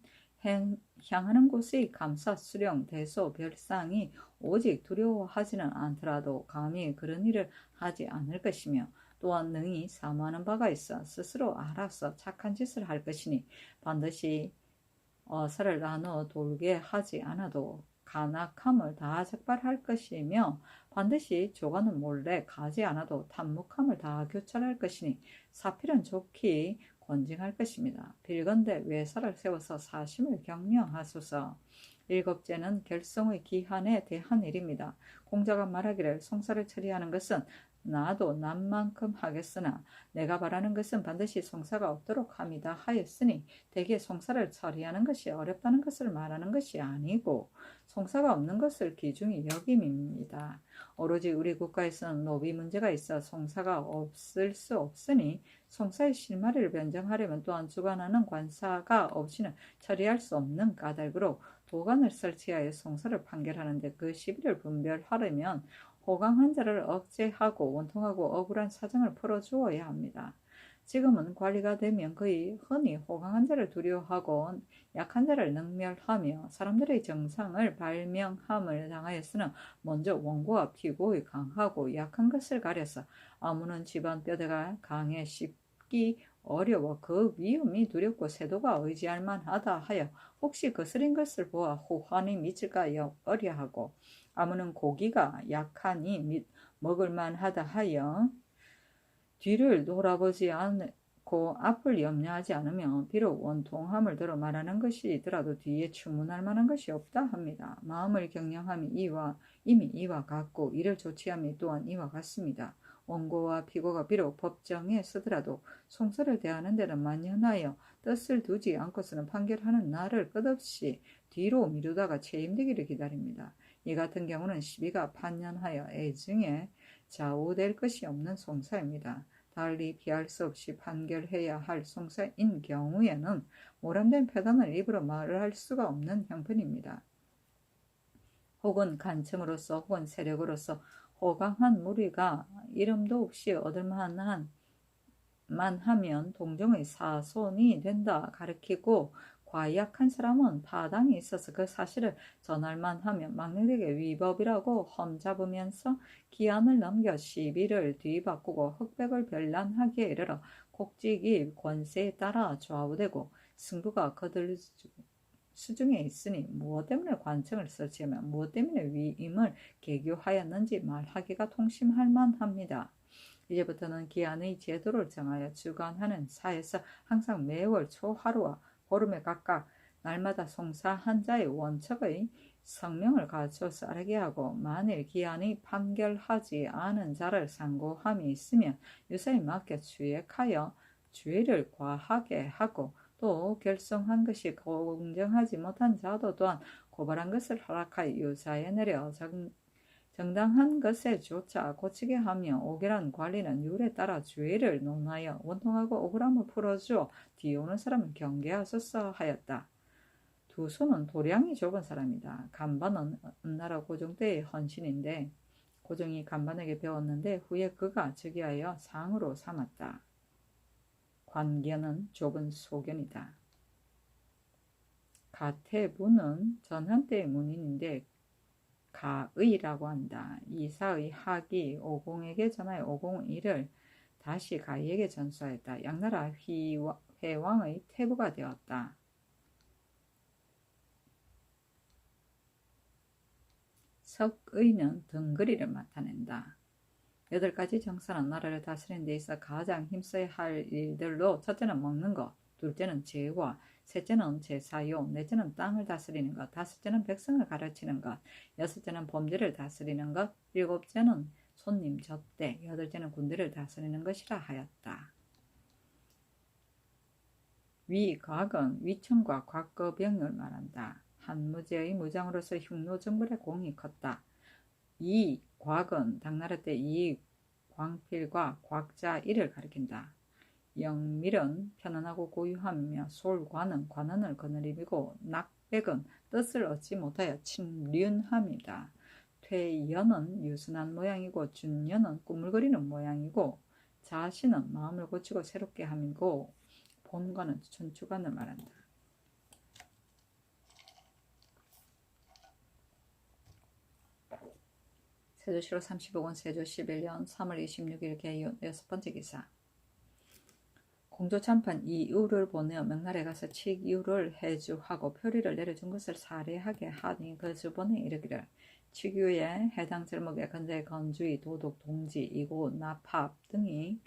향하는 곳의 감사, 수령, 대소, 별상이 오직 두려워하지는 않더라도 감히 그런 일을 하지 않을 것이며 또한 능히 사모하는 바가 있어 스스로 알아서 착한 짓을 할 것이니 반드시 어사를 나누어 돌게 하지 않아도 간악함을 다 적발할 것이며 반드시 조가는 몰래 가지 않아도 탐묵함을 다 교찰할 것이니 사필은 좋기 권징할 것입니다. 빌건대 외사를 세워서 사심을 격려하소서. 일곱째는 결성의 기한에 대한 일입니다. 공자가 말하기를 송사를 처리하는 것은 나도 남만큼 하겠으나 내가 바라는 것은 반드시 송사가 없도록 함이다 하였으니 대개 송사를 처리하는 것이 어렵다는 것을 말하는 것이 아니고 송사가 없는 것을 기중히 여김입니다. 오로지 우리 국가에서는 노비 문제가 있어 송사가 없을 수 없으니 송사의 실마리를 변정하려면 또한 주관하는 관사가 없이는 처리할 수 없는 까닭으로 도관을 설치하여 송사를 판결하는데 그 시비를 분별하려면 호강한 자를 억제하고 원통하고 억울한 사정을 풀어주어야 합니다. 지금은 관리가 되면 거의 흔히 호강한 자를 두려워하고 약한 자를 능멸하며 사람들의 정상을 발명함을 당하여서는 먼저 원고와 피고의 강하고 약한 것을 가려서 아무는 집안 뼈대가 강해 씹기 어려워 그 위험이 두렵고 세도가 의지할 만하다 하여 혹시 거스린 것을 보아 호환이 미칠까 어려하고 아무는 고기가 약하니 먹을 만하다 하여 뒤를 돌아보지 않고 앞을 염려하지 않으면 비록 원통함을 들어 말하는 것이더라도 뒤에 추문할 만한 것이 없다 합니다. 마음을 경영함이 이미 이와 같고 이를 조치함이 또한 이와 같습니다. 원고와 피고가 비록 법정에 서더라도 송사를 대하는 데는 만연하여 뜻을 두지 않고서는 판결하는 날을 끝없이 뒤로 미루다가 체임되기를 기다립니다. 이 같은 경우는 시비가 판연하여 애증에 좌우될 것이 없는 송사입니다. 달리 피할 수 없이 판결해야 할 송사인 경우에는 모람된 패단을 입으로 말할 수가 없는 형편입니다. 혹은 간청으로서 혹은 세력으로서 호강한 무리가 이름도 없이 얻을만하면 동정의 사손이 된다 가르치고 과약한 사람은 파당이 있어서 그 사실을 전할만 하면 막내에게 위법이라고 험잡으면서 기한을 넘겨 시비를 뒤바꾸고 흑백을 별난하기에 이르러 곡직이 권세에 따라 좌우되고 승부가 거들 수중에 있으니 무엇 때문에 관청을 설치하며 무엇 때문에 위임을 개교하였는지 말하기가 통심할 만합니다. 이제부터는 기한의 제도를 정하여 주관하는 사에서 항상 매월 초하루와 보름에 각각 날마다 송사 한 자의 원척의 성명을 갖춰서 아르게 하고 만일 기한이 판결하지 않은 자를 상고함이 있으면 유사에 맡겨 추액하여 주의를 과하게 하고 또 결성한 것이 공정하지 못한 자도 또한 고발한 것을 허락하여 유사에 내려 정당한 것에 조차 고치게 하며 오결한 관리는 율에 따라 주의를 논하여 원통하고 억울함을 풀어주어 뒤오는 사람을 경계하소서 하였다. 두 손은 도량이 좁은 사람이다. 간반은 은나라 고종 때의 헌신인데 고종이 간반에게 배웠는데 후에 그가 즉위하여 상으로 삼았다. 관견은 좁은 소견이다. 가태부는 전한 때의 문인인데 가의라고 한다. 이사의 학이 오공에게 전하여 오공은 이를 다시 가의에게 전수하였다. 양나라 회왕의 태부가 되었다. 석의는 덩거리를 나타낸다. 8가지 정사는 나라를 다스리는 데 있어 가장 힘써야 할 일들로 첫째는 먹는 것, 둘째는 재화, 셋째는 제사요, 넷째는 땅을 다스리는 것, 다섯째는 백성을 가르치는 것, 여섯째는 범죄를 다스리는 것, 일곱째는 손님 접대, 여덟째는 군대를 다스리는 것이라 하였다. 위곽은 위청과 곽거병을 말한다. 한무제의 무장으로서 흉노정벌의 공이 컸다. 이 곽은 당나라 때 이 광필과 곽자 이를 가리킨다. 영밀은 편안하고 고유하며 솔관은 관원을 거느리고 낙백은 뜻을 얻지 못하여 침륜함이다. 퇴연은 유순한 모양이고 준연은 꾸물거리는 모양이고 자신은 마음을 고치고 새롭게 함이고 본관은 춘추관을 말한다. 세조실록 35권 세조 11년 3월 26일 개요 6번째 기사. 공조 참판 이유를 보내어 명나라에 가서 칙유를 해주하고 표리를 내려준 것을 사례하게 하니 그 주본에 이르기를 칙유에 해당 절목의 근자의 건주의 도독 동지 이고 나팝 등이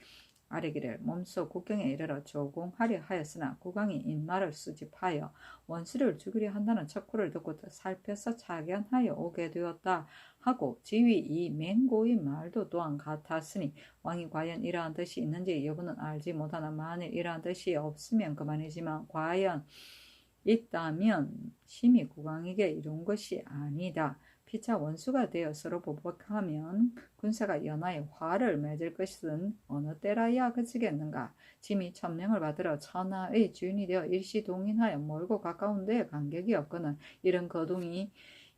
아뢰기를 몸소 국경에 이르러 조공하려 하였으나 국왕이 인마를 수집하여 원수를 죽이려 한다는 척후를 듣고 살펴서 차견하여 오게 되었다 하고 지위 이 맹고의 말도 또한 같았으니 왕이 과연 이러한 뜻이 있는지 여부는 알지 못하나 만일 이러한 뜻이 없으면 그만이지만 과연 있다면 심히 국왕에게 이룬 것이 아니다. 피차 원수가 되어 서로 보복하면 군사가 연하여 화를 맺을 것은 어느 때라야 그치겠는가. 짐이 천명을 받으러 천하의 주인이 되어 일시 동인하여 멀고 가까운 데에 간격이 없거늘 이런 거동이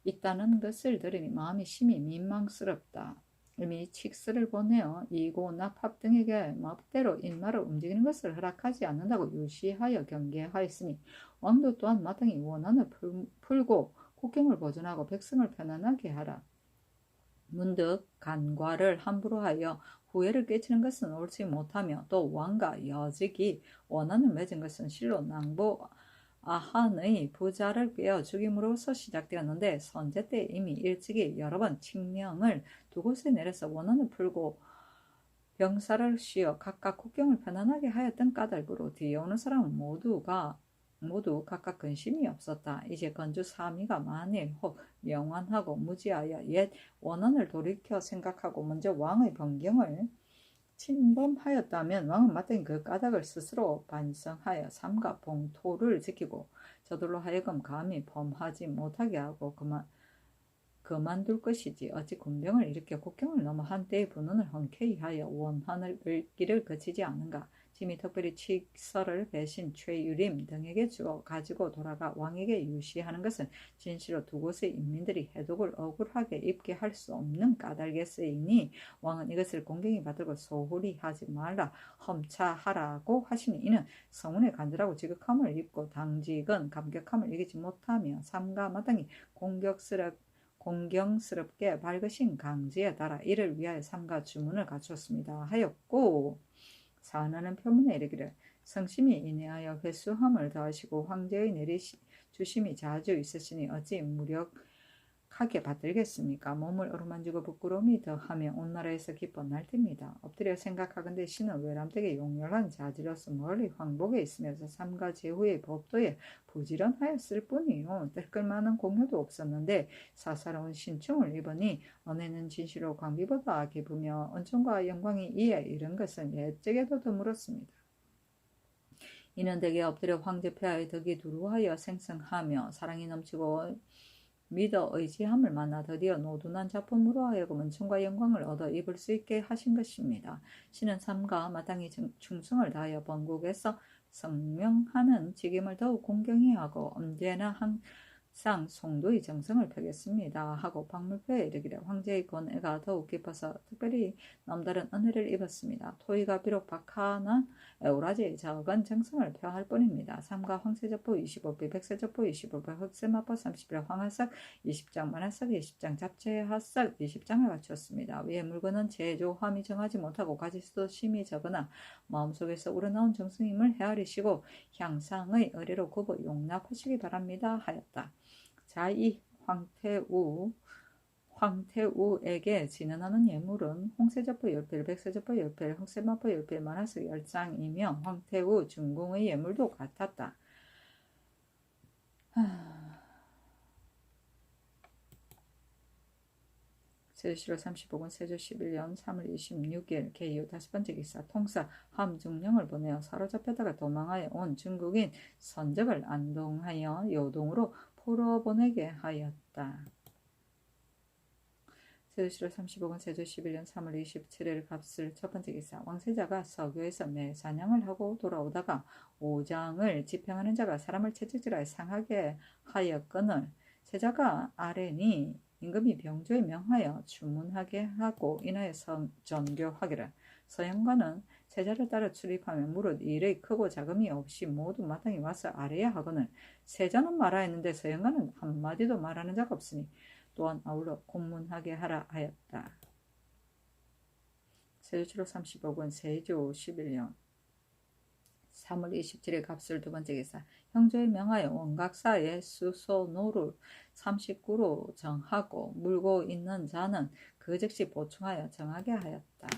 있다는 것을 들으니 마음이 심히 민망스럽다. 이미 칙스를 보내어 이고 나팝 등에게 멋대로 인마를 움직이는 것을 허락하지 않는다고 유시하여 경계하였으니 왕도 또한 마땅히 원한을 풀고 국경을 보존하고 백성을 편안하게 하라. 문득 간과를 함부로 하여 후회를 끼치는 것은 옳지 못하며 또 왕과 여직이 원한을 맺은 것은 실로 낭보 아한의 부자를 꿰어 죽임으로써 시작되었는데 선제 때 이미 일찍이 여러 번 칙령을 두 곳에 내려서 원한을 풀고 병사를 쉬어 각각 국경을 편안하게 하였던 까닭으로 뒤에 오는 사람은 모두 각각 근심이 없었다. 이제 건주 사미가 만일 혹 명환하고 무지하여 옛 원한을 돌이켜 생각하고 먼저 왕의 변경을 침범하였다면 왕은 마땅히 그 까닭을 스스로 반성하여 삼가 봉토를 지키고 저들로 하여금 감히 범하지 못하게 하고 그만둘 것이지 어찌 군병을 일으켜 국경을 넘어 한때의 분원을 흔쾌히 하여 원한을 길을 거치지 않은가. 짐이 특별히 칙서를 배신 최유림 등에게 주어 가지고 돌아가 왕에게 유시하는 것은 진실로 두 곳의 인민들이 해독을 억울하게 입게 할 수 없는 까닭이었으니 왕은 이것을 공경히 받들고 소홀히 하지 말라 험차하라고 하시니 이는 성운의 간절하고 지극함을 입고 당직은 감격함을 이기지 못하며 삼가 마땅히 공경스럽게 밝으신 강지에 따라 이를 위하여 삼가 주문을 갖추었습니다 하였고 사나는 표문에 이르기를 성심이 인하여 회수함을 더하시고 황제의 내리주심이 자주 있으시니 어찌 무력하게 받들겠습니까? 몸을 어루만지고 부끄러움이 더하며 온 나라에서 기뻐 날듭니다. 엎드려 생각하건대 신은 외람되게 용렬한 자지로서 멀리 황복에 있으면서 삼가 제후의 법도에 부지런하였을 뿐이요 뜰끌만한 공효도 없었는데 사사로운 신충을 입으니 언에는 진실로 광비보다 기쁘며 은총과 영광이 이에 이른 것은 옛적에도 드물었습니다. 이는 대개 엎드려 황제 폐하의 덕이 두루하여 생성하며 사랑이 넘치고 믿어 의지함을 만나 드디어 노둔한 작품으로 하여금 은총과 영광을 얻어 입을 수 있게 하신 것입니다. 신은 삼가 마땅히 충성을 다하여 번국에서 성명하는 직임을 더욱 공경히 하고 언제나 항상 송도의 정성을 펴겠습니다 하고 박물표에 이르기를 황제의 권애가 더욱 깊어서 특별히 남다른 은혜를 입었습니다. 토의가 비록 박하나 오라지의 적은 정성을 표할 뿐입니다. 삼가 황세적부 25배, 백세적부 25배, 흑세마포 30배, 황하석 20장, 만하석 20장, 잡채하석 20장을 갖추었습니다. 위의 물건은 제조함이 정하지 못하고 가지수도 심히 적으나 마음속에서 우러나온 정성임을 헤아리시고 향상의 의례로 굽어 용납하시기 바랍니다 하였다. 자, 이 황태우에게 진언하는 예물은 홍세저포 10필, 백세저포 10필, 흑세마포 10필, 만화석 10장이며 황태우 중궁의 예물도 같았다. 세조실록 35권 세조 11년 3월 26일 개요 5번째 기사. 통사 함중령을 보내어 사로잡혔다가 도망하여 온 중국인 선적을 안동하여 요동으로 풀어보내게 하였다. 세조 35권 세조 11년 3월 27일 갑술 첫 번째 기사. 왕세자가 서교에서 매 사냥을 하고 돌아오다가 오장을 집행하는 자가 사람을 채찍질하여 상하게 하였거늘 세자가 아뢰니 임금이 병조에 명하여 주문하게 하고 인하여 전교하기를. 서양관은 세자를 따라 출입하며 무릇 일의 크고 작음이 없이 모두 마땅히 와서 아뢰야 하거늘 세자는 말하였는데 서양관은 한마디도 말하는 자가 없으니 또한 아울러 공문하게 하라 하였다. 세조 35권 세조 11년 3월 27일 갑술 두 번째 기사. 형조에 명하여 원각사의 수소노를 39로 정하고 물고 있는 자는 그 즉시 보충하여 정하게 하였다.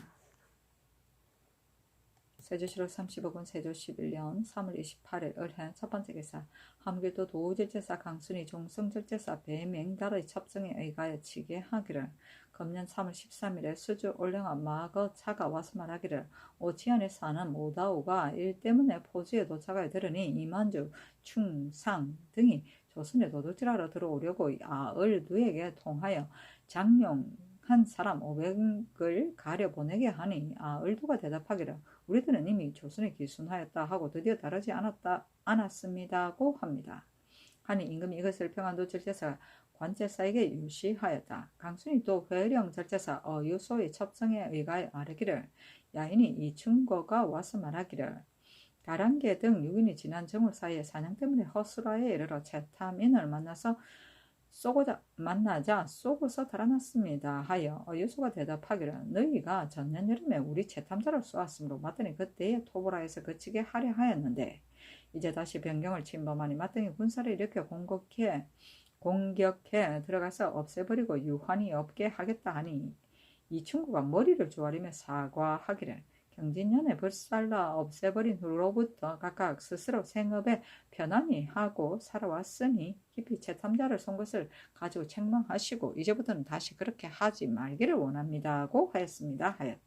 세조실록 35권 세조 11년 3월 28일 을해 첫 번째 기사. 함길도 도우질제사 강순이 종성절제사 배맹달의 첩정에 의하여 치게 하기를. 금년 3월 13일에 수주 올령아 마거 차가 와서 말하기를 오치안에 사는 모다오가 일 때문에 포주에 도착하여 들으니 이만주, 충상 등이 조선에 도둑질하러 들어오려고 아을 누에게 통하여 장용한 사람 500을 가려 보내게 하니 아을두가 대답하기를 우리들은 이미 조선에 기순하였다 하고 드디어 다르지 않았습니다고 합니다. 하니 임금이 이것을 평안도 절제사 관제사에게 유시하였다. 강순이 또 회령 절제사 어유소의 첩정에 의하여 아뢰기를 야인이 이 증거가 와서 말하기를 다란계 등 6인이 지난 정월 사이에 사냥 때문에 허수라에 이르러 채탐인을 만나자 쏘고서 달아났습니다 하여 어유소가 대답하기를 너희가 전년 여름에 우리 채탐자를 쏘았으므로 맞더니 그때에 토보라에서 그치게 하려 하였는데 이제 다시 변경을 침범하니 맞더니 군사를 일으켜 공격해 들어가서 없애버리고 유환이 없게 하겠다 하니 이 친구가 머리를 조아리며 사과하기를 경진년에 불살라 없애버린 후로부터 각각 스스로 생업에 편안히 하고 살아왔으니 깊이 채탐자를 쏜 것을 가지고 책망하시고 이제부터는 다시 그렇게 하지 말기를 원합니다고 하였습니다 하였다.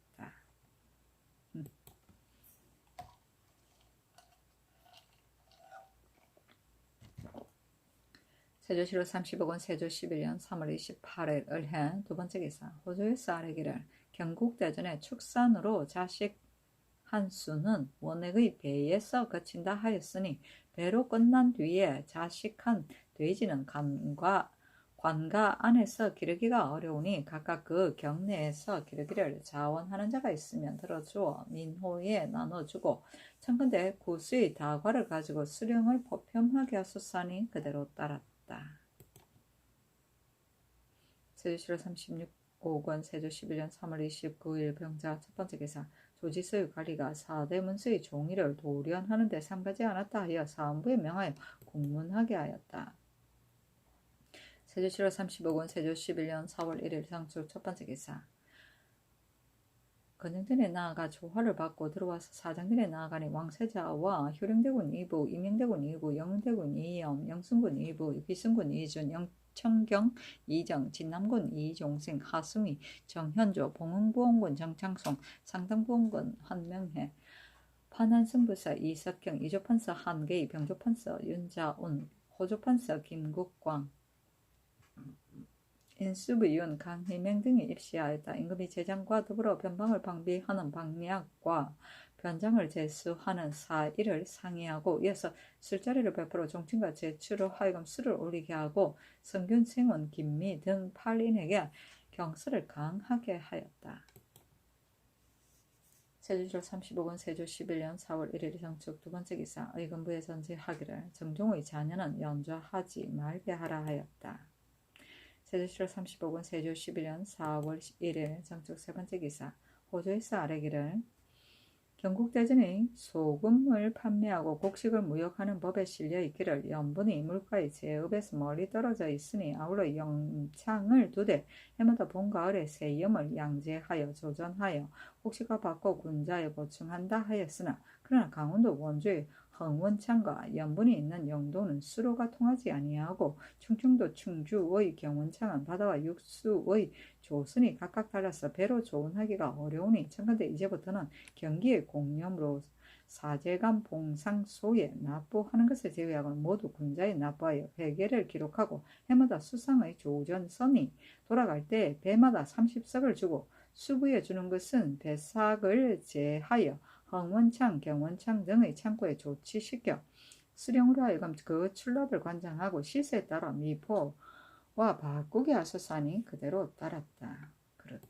세조실록 35권 세조 11년 3월 28일 을해 두 번째 기사. 호조에서 아뢰기를 경국대전의 축산으로 자식 한 수는 원액의 배에서 거친다 하였으니 배로 끝난 뒤에 자식한 돼지는 관가 안에서 기르기가 어려우니 각각 그 경내에서 기르기를 자원하는 자가 있으면 들어주어 민호에 나눠주고 청근대 구수의 다과를 가지고 수령을 포평하게 하소서니 그대로 따랐다. 세조실록 36권 세조 11년 3월 29일 병자 첫 번째 기사. 조지서의 관리가 사대문서의 종이를 도련하는데 삼가지 않았다 하여 사헌부에 명하여 공문하게 하였다. 세조실록 35권 세조 11년 4월 1일 상출 첫 번째 기사. 건영전에 나아가 조화를 받고 들어와서 사정전에 나아가니 왕세자와 효령대군 2부, 임영대군 2부, 영대군 2염, 영순군 2부, 비순군 2준, 영천경 2정, 진남군 2종생, 하승위, 정현조, 봉흥부원군 정창송, 상당부원군 한명회, 판한승부사 이석경, 이조판서 한계희, 병조판서 윤자운, 호조판서 김국광, 인수부위원 강희맹 등이 입시하였다. 임금이 제장과 더불어 변방을 방비하는 방략과 변장을 제수하는 사일을 상의하고 이어서 술자리를 베풀어 종친과 제추로 하여금 술을 올리게 하고 성균, 생원, 김미 등 8인에게 경서를 강하게 하였다. 세조실록 35권 세조 11년 4월 1일 정축 두 번째 기사. 의금부에 전제하기를 정종의 자녀는 연좌하지 말게 하라 하였다. 세조실록 35권 세조 11년 4월 1일 정축 세 번째 기사. 호조에서 아뢰기를 경국대전이 소금을 판매하고 곡식을 무역하는 법에 실려 있기를 연분이 물가의 제업에서 멀리 떨어져 있으니 아울러 영창을 두되 해마다 봄가을에 세염을 양제하여 조전하여 곡식과 받고 군자에 보충한다 하였으나 그러나 강원도 원주의 흥원창과 연분이 있는 영도는 수로가 통하지 아니하고 충청도 충주의 경원창은 바다와 육수의 조선이 각각 달라서 배로 조운하기가 어려우니 청컨대 이제부터는 경기의 공염으로 사제간 봉상소에 납부하는 것을 제외하고는 모두 군자에 납부하여 회계를 기록하고 해마다 수상의 조전선이 돌아갈 때 배마다 30석을 주고 수부에 주는 것은 배삭을 제하여 흥원창, 경원창 등의 창고에 조치시켜 수령으로 하여금 그 출납을 관장하고 시세에 따라 미포와 바꾸게 하소서하니 그대로 따랐다. 그렇다.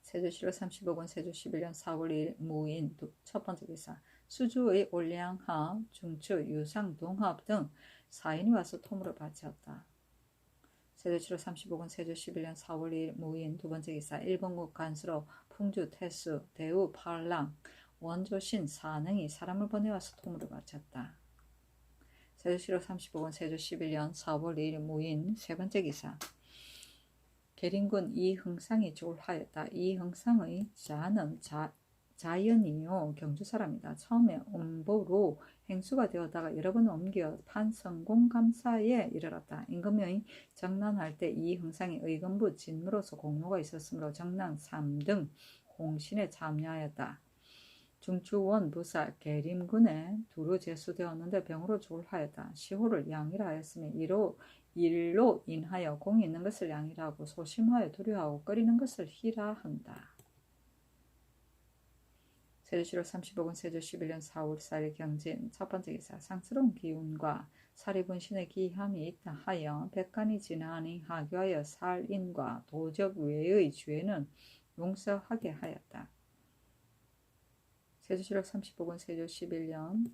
세조실록 35권 세조 11년 4월 2일 무인 첫 번째 기사 수주의 올량합, 중추, 유상, 동합 등 4인이 와서 토물을 바쳤다. 세조실록 35권 세조 11년 4월 2일 무인 두 번째 기사 일본국 간수로 풍주, 태수, 대우, 팔랑, 원조신, 사능이 사람을 보내와서 토물을 바쳤다. 세조실록 35권 세조 11년 4월 2일 무인 세 번째 기사 계림군 이흥상이 졸하였다. 이흥상의 자는 자연이요 경주 사람이다. 처음에 음보로 행수가 되었다가 여러 번 옮겨 판성공 감사에 이르렀다. 임금의 정난할 때 이흥상이 의금부 진무로서 공로가 있었으므로 정난 3등 공신에 참여하였다. 중추원 부사 계림군에 두루 제수되었는데 병으로 졸하였다. 시호를 양이라 하였으니 일로 인하여 공이 있는 것을 양이라고 소심하여 두려워하고 꺼리는 것을 희라 한다. 세조실록 35권 세조 11년 4월 4일 경진 첫 번째 기사 상스러운 기운과 사리분신의 기함이 있다 하여 백간이 지나니 하교하여 살인과 도적 외의 죄는 용서하게 하였다. 세조실록 35권 세조 11년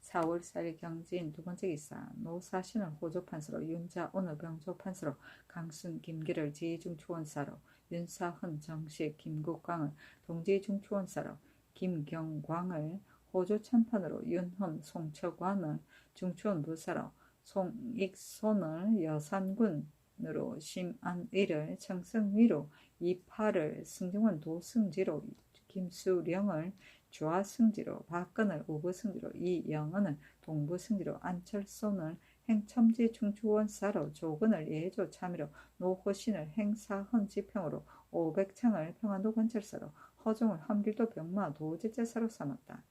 4월 4일 경진 두 번째 기사 노사신을 호조판서로 윤자온을 병조판서로 강순 김기를 지중초원사로 윤사흔 정식 김국광을 동지중초원사로 김경광을 호조참판으로 윤헌 송처관을 중초원부사로 송익손을 여산군으로 심안의를 청승위로 이파를 승정원 도승지로 김수령을 좌승지로 박근을 우부승지로 이영은을 동부승지로 안철손을 행첨지 중추원사로 조근을 예조 참의로 노호신을 행사헌 지평으로 오백창을 평안도 관찰사로 허종을 함길도 병마 도제제사로 삼았다.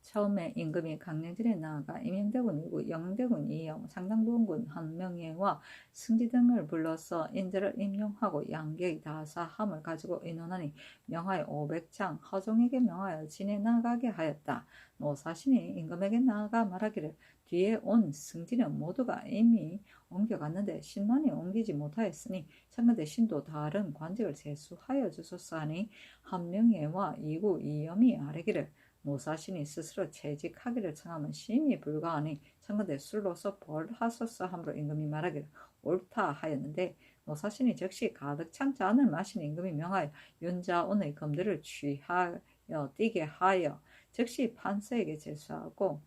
처음에 임금이 강령진에 나아가 임영대군 이구 영대군 이영 상당부원군 한명예와 승지 등을 불러서 인재를 임용하고 양객 다사함을 가지고 인원하니 명하여 500창 허종에게 명하여 진에 나가게 하였다. 노사신이 임금에게 나아가 말하기를 뒤에 온 승지는 모두가 이미 옮겨갔는데 신만이 옮기지 못하였으니 참건대 신도 다른 관직을 제수하여 주소서 하니 한명예와 이구 이염이 아뢰기를 노사신이 스스로 채직하기를 청하면 심히 불가하니 청건대 술로서 벌하소서 함으로 임금이 말하기를 옳다 하였는데 노사신이 즉시 가득 찬 잔을 마신 임금이 명하여 윤자온의 검들을 취하여 뛰게 하여 즉시 판서에 제수하고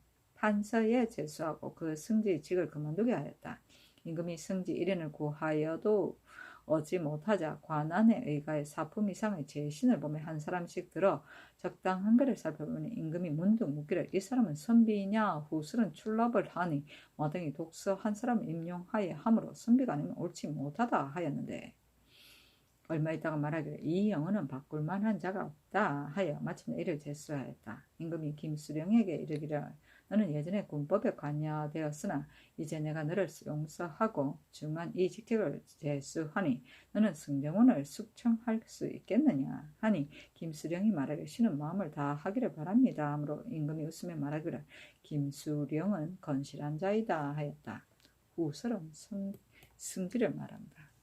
그 승지직을 그만두게 하였다. 임금이 승지 1인을 구하여도 얻지 못하자 관안에 의가해 사품 이상의 제신을 보며 한 사람씩 들어 적당한 것을 살펴보니 임금이 문득 묻기를 이 사람은 선비냐 후술은 출납을 하니 마등이 독서 한 사람을 임용하여 함으로 선비가 아니면 옳지 못하다 하였는데 얼마 있다가 말하기를 이 영혼은 바꿀 만한 자가 없다 하여 마침내 이를 제수하였다. 임금이 김수령에게 이르기를 너는 예전에 군법에 관여되었으나 이제 내가 너를 용서하고 중한 이 직책을 제수하니 너는 승정원을 숙청할 수 있겠느냐 하니 김수령이 말하기를 신은 마음을 다하기를 바랍니다 하므로 임금이 웃으며 말하기를 김수령은 건실한 자이다 하였다. 후설은 승지를 말한다.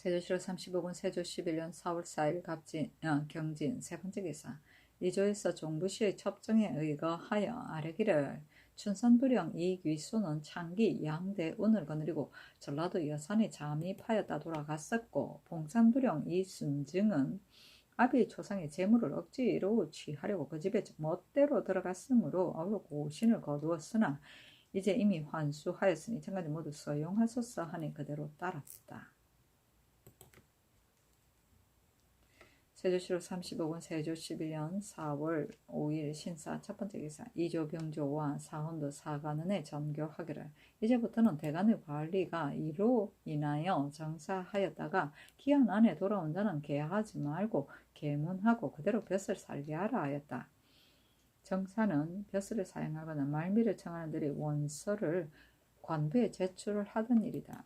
세조실록 35권 세조 11년 4월 4일 경진 세 번째 기사 이조에서 종부시의 첩정에 의거하여 아뢰기를 춘선부령 이귀수는 창기 양대운을 거느리고 전라도 여산에 잠입하였다 돌아갔었고 봉산부령 이순증은 아비 초상의 재물을 억지로 취하려고 그 집에 멋대로 들어갔으므로 아울러 고신을 거두었으나 이제 이미 환수하였으니 천가지 모두 서용하소서 하니 그대로 따랐다. 세조실록 35권 세조 11년 4월 5일 신사 첫 번째 기사 이조 병조와 사헌도 사관원에 전교하기를 이제부터는 대관의 관리가 이로 인하여 정사하였다가 기한 안에 돌아온 자는 개하지 말고 계문하고 그대로 벼슬 살리하라 하였다. 정사는 벼슬을 사용하거나 말미를 청하는 들이 원서를 관부에 제출을 하던 일이다.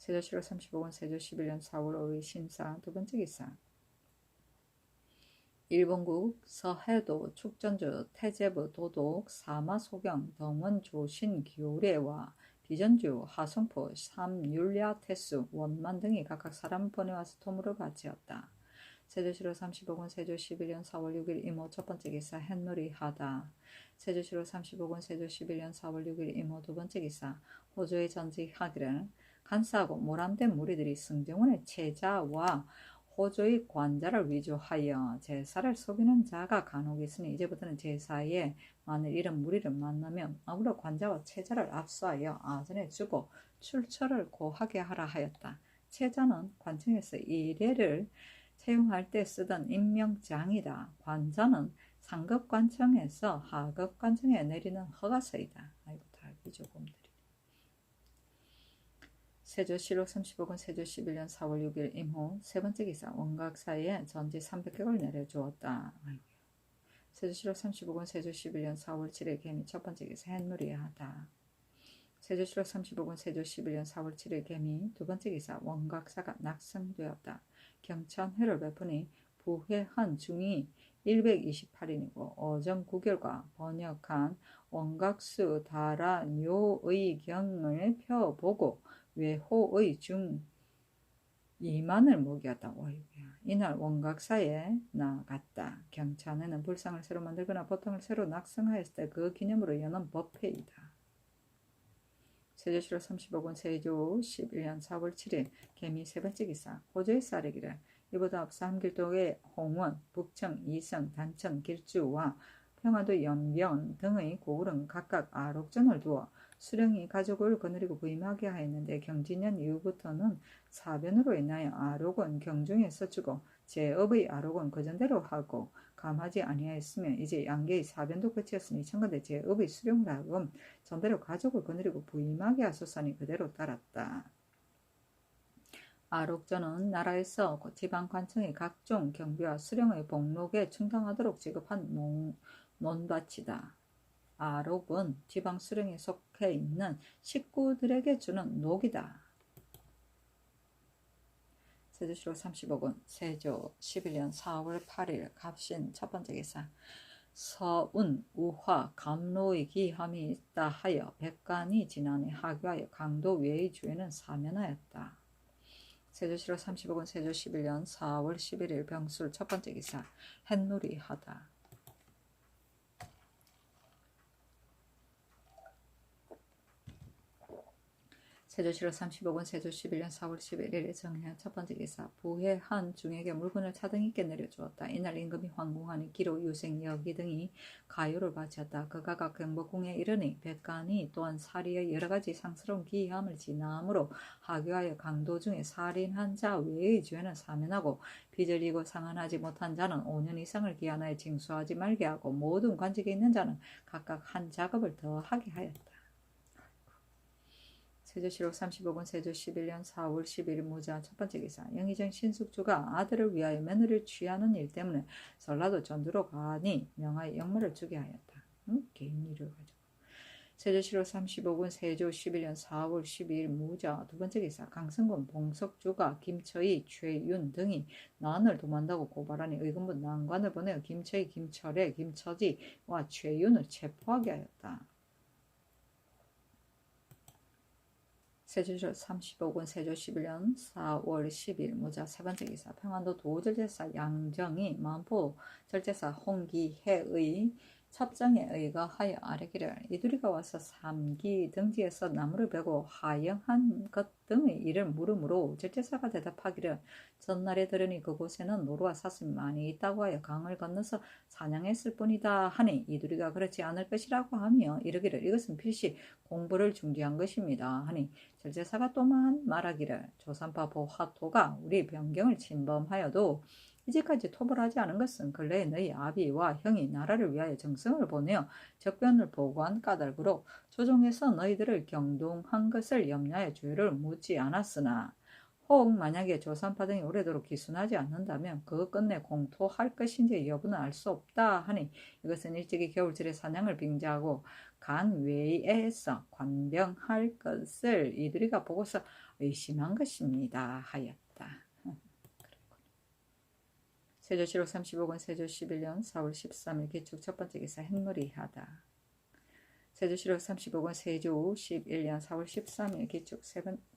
세조실록 35권 세조 11년 4월 5일 신사 두 번째 기사 일본국 서해도 축전주 태제부 도독 사마소경 덩원 조신 기오레와 비전주 하성포 삼율야 태수 원만 등이 각각 사람 보내와서 토물을 바치었다. 세조실록 35권 세조 11년 4월 6일 이모 첫 번째 기사 햇놀이 하다. 세조실록 35권 세조 11년 4월 6일 이모 두 번째 기사 호조에 전직하기를 간사하고 모람된 무리들이 승정원의 체자와 호조의 관자를 위조하여 제사를 속이는 자가 간혹 있으니 이제부터는 제사에 만일 이런 무리를 만나면 아무로 관자와 체자를 압수하여 아전에 주고 출처를 고하게 하라 하였다. 체자는 관청에서 이례를 채용할 때 쓰던 임명장이다. 관자는 상급관청에서 하급관청에 내리는 허가서이다. 아이고 다 위조범들이. 세조실록 35권 세조 11년 4월 6일 임호 세 번째 기사 원각사에 전지 300격을 내려주었다. 세조실록 35권 세조 11년 4월 7일 개미 첫 번째 기사 햇놀이 하다. 세조실록 35권 세조 11년 4월 7일 개미 두 번째 기사 원각사가 낙성되었다. 경천회를 베푸니 부회한 중이 128인이고 어정 구결과 번역한 원각수 다라뇨의 경을 펴보고 외호의 중 2만을 먹였다. 이날 원각사에 나갔다. 경찬에는 불상을 새로 만들거나 보통을 새로 낙성하였을 때 그 기념으로 여는 법회이다. 세조실록 35권 세조 11년 4월 7일 개미 세 번째 기사 호조의 쌀이기를 이보다 앞서 함길동의 홍원, 북청, 이성, 단천, 길주와 평화도 연변 등의 고을은 각각 아록전을 두어 수령이 가족을 거느리고 부임하게 하였는데 경진년 이후부터는 사변으로 인하여 아록은 경중에 서주고 제업의 아록은 그전대로 하고 감하지 아니하였으며 이제 양계의 사변도 끝이었으니 청건대 제업의 수령을 하금 전대로 가족을 거느리고 부임하게 하소서니 그대로 따랐다. 아록전은 나라에서 지방관청의 각종 경비와 수령의 복록에 충당하도록 지급한 논밭이다. 아록은 지방 수령에 속해 있는 식구들에게 주는 녹이다. 세조실록 35권 세조 11년 4월 8일 갑신 첫 번째 기사 서운, 우화, 감로의 기함이 있다 하여 백관이 지난해 하교하여 강도 외의 주에는 사면하였다. 세조실록 35권 세조 11년 4월 11일 병술 첫 번째 기사 햇놀이 하다. 세조실록 35권 세조 11년 4월 11일 정해 첫 번째 기사 부해한 중에게 물건을 차등 있게 내려주었다. 이날 임금이 황궁하니 기로 유생 여기 등이 가요를 바쳤다. 그가 각 경복궁에 이르니 백관이 또한 사리의 여러가지 상스러운 기함을 지나므로 하교하여 강도 중에 살인한 자 외의 죄는 사면하고 빚을 이고 상환하지 못한 자는 5년 이상을 기한하여 징수하지 말게 하고 모든 관직에 있는 자는 각각 한 작업을 더하게 하였다. 세조실록 35권 세조 11년 4월 10일 무자 첫 번째 기사 영의정 신숙주가 아들을 위하여 며느리를 취하는 일 때문에 전라도 전주로 가니 명하여 역마를 주게 하였다. 개인 일을 가지고. 세조실록 35권 세조 11년 4월 12일 무자 두 번째 기사 강성군 봉석주가 김처희, 최윤 등이 난을 도만다고 고발하니 의금부 난관을 보내어 김처희, 김철애, 김처지와 최윤을 체포하게 하였다. 세조실록 35권 세조 11년 4월 10일 무자 세 번째 기사 평안도 도절제사 양정이 만포 절제사 홍기해의 첩정에 의거하여 아뢰기를 이두리가 와서 삼기 등지에서 나무를 베고 하영한 것 등의 일을 물으므로 절제사가 대답하기를 전날에 들으니 그곳에는 노루와 사슴이 많이 있다고 하여 강을 건너서 사냥했을 뿐이다 하니 이두리가 그렇지 않을 것이라고 하며 이르기를 이것은 필시 공부를 중지한 것입니다 하니 절제사가 또한 말하기를 조산파 보화토가 우리 변경을 침범하여도 이제까지 토벌하지 않은 것은 근래에 너희 아비와 형이 나라를 위하여 정성을 보내어 적변을 보고한 까닭으로 조정에서 너희들을 경동한 것을 염려하여 주의를 묻지 않았으나 혹 만약에 조산파 등이 오래도록 기순하지 않는다면 그 끝내 공토할 것인지 여부는 알 수 없다 하니 이것은 일찍이 겨울철에 사냥을 빙자하고 간 외에서 관병할 것을 이들이가 보고서 의심한 것입니다 하였다. 세조실록 35권 세조 11년 4월 13일 기축 첫 번째 기사 행놀이하다. 세조실록 35권 세조 11년 4월 13일 기축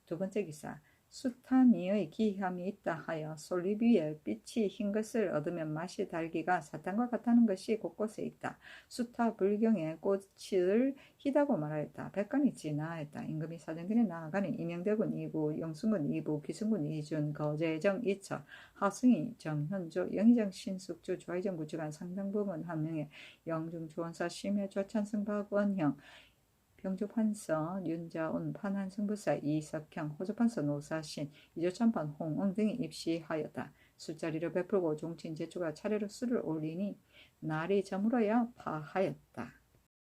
두 번째 기사 수타미의 기함이 있다 하여 솔잎 위에 빛이 흰 것을 얻으면 맛이 달기가 사탕과 같다는 것이 곳곳에 있다. 수타 불경에 꽃을 희다고 말하였다. 백간이 진하였다. 임금이 사정전에 나아가니 임영대군 2부, 영순군 2부, 기순군 2준, 거제정 2처, 하승이 정현조, 영의정 신숙주, 조ai정 부주관 상당부군 한 명에 영중 조원사 심해 조찬승 박원형 병조판서 윤자운 판한승부사 이석형 호조판서 노사신 이조천판 홍응 등이 입시하였다. 술자리를 베풀고 종친 제주가 차례로 술을 올리니 날이 저물어야 파하였다.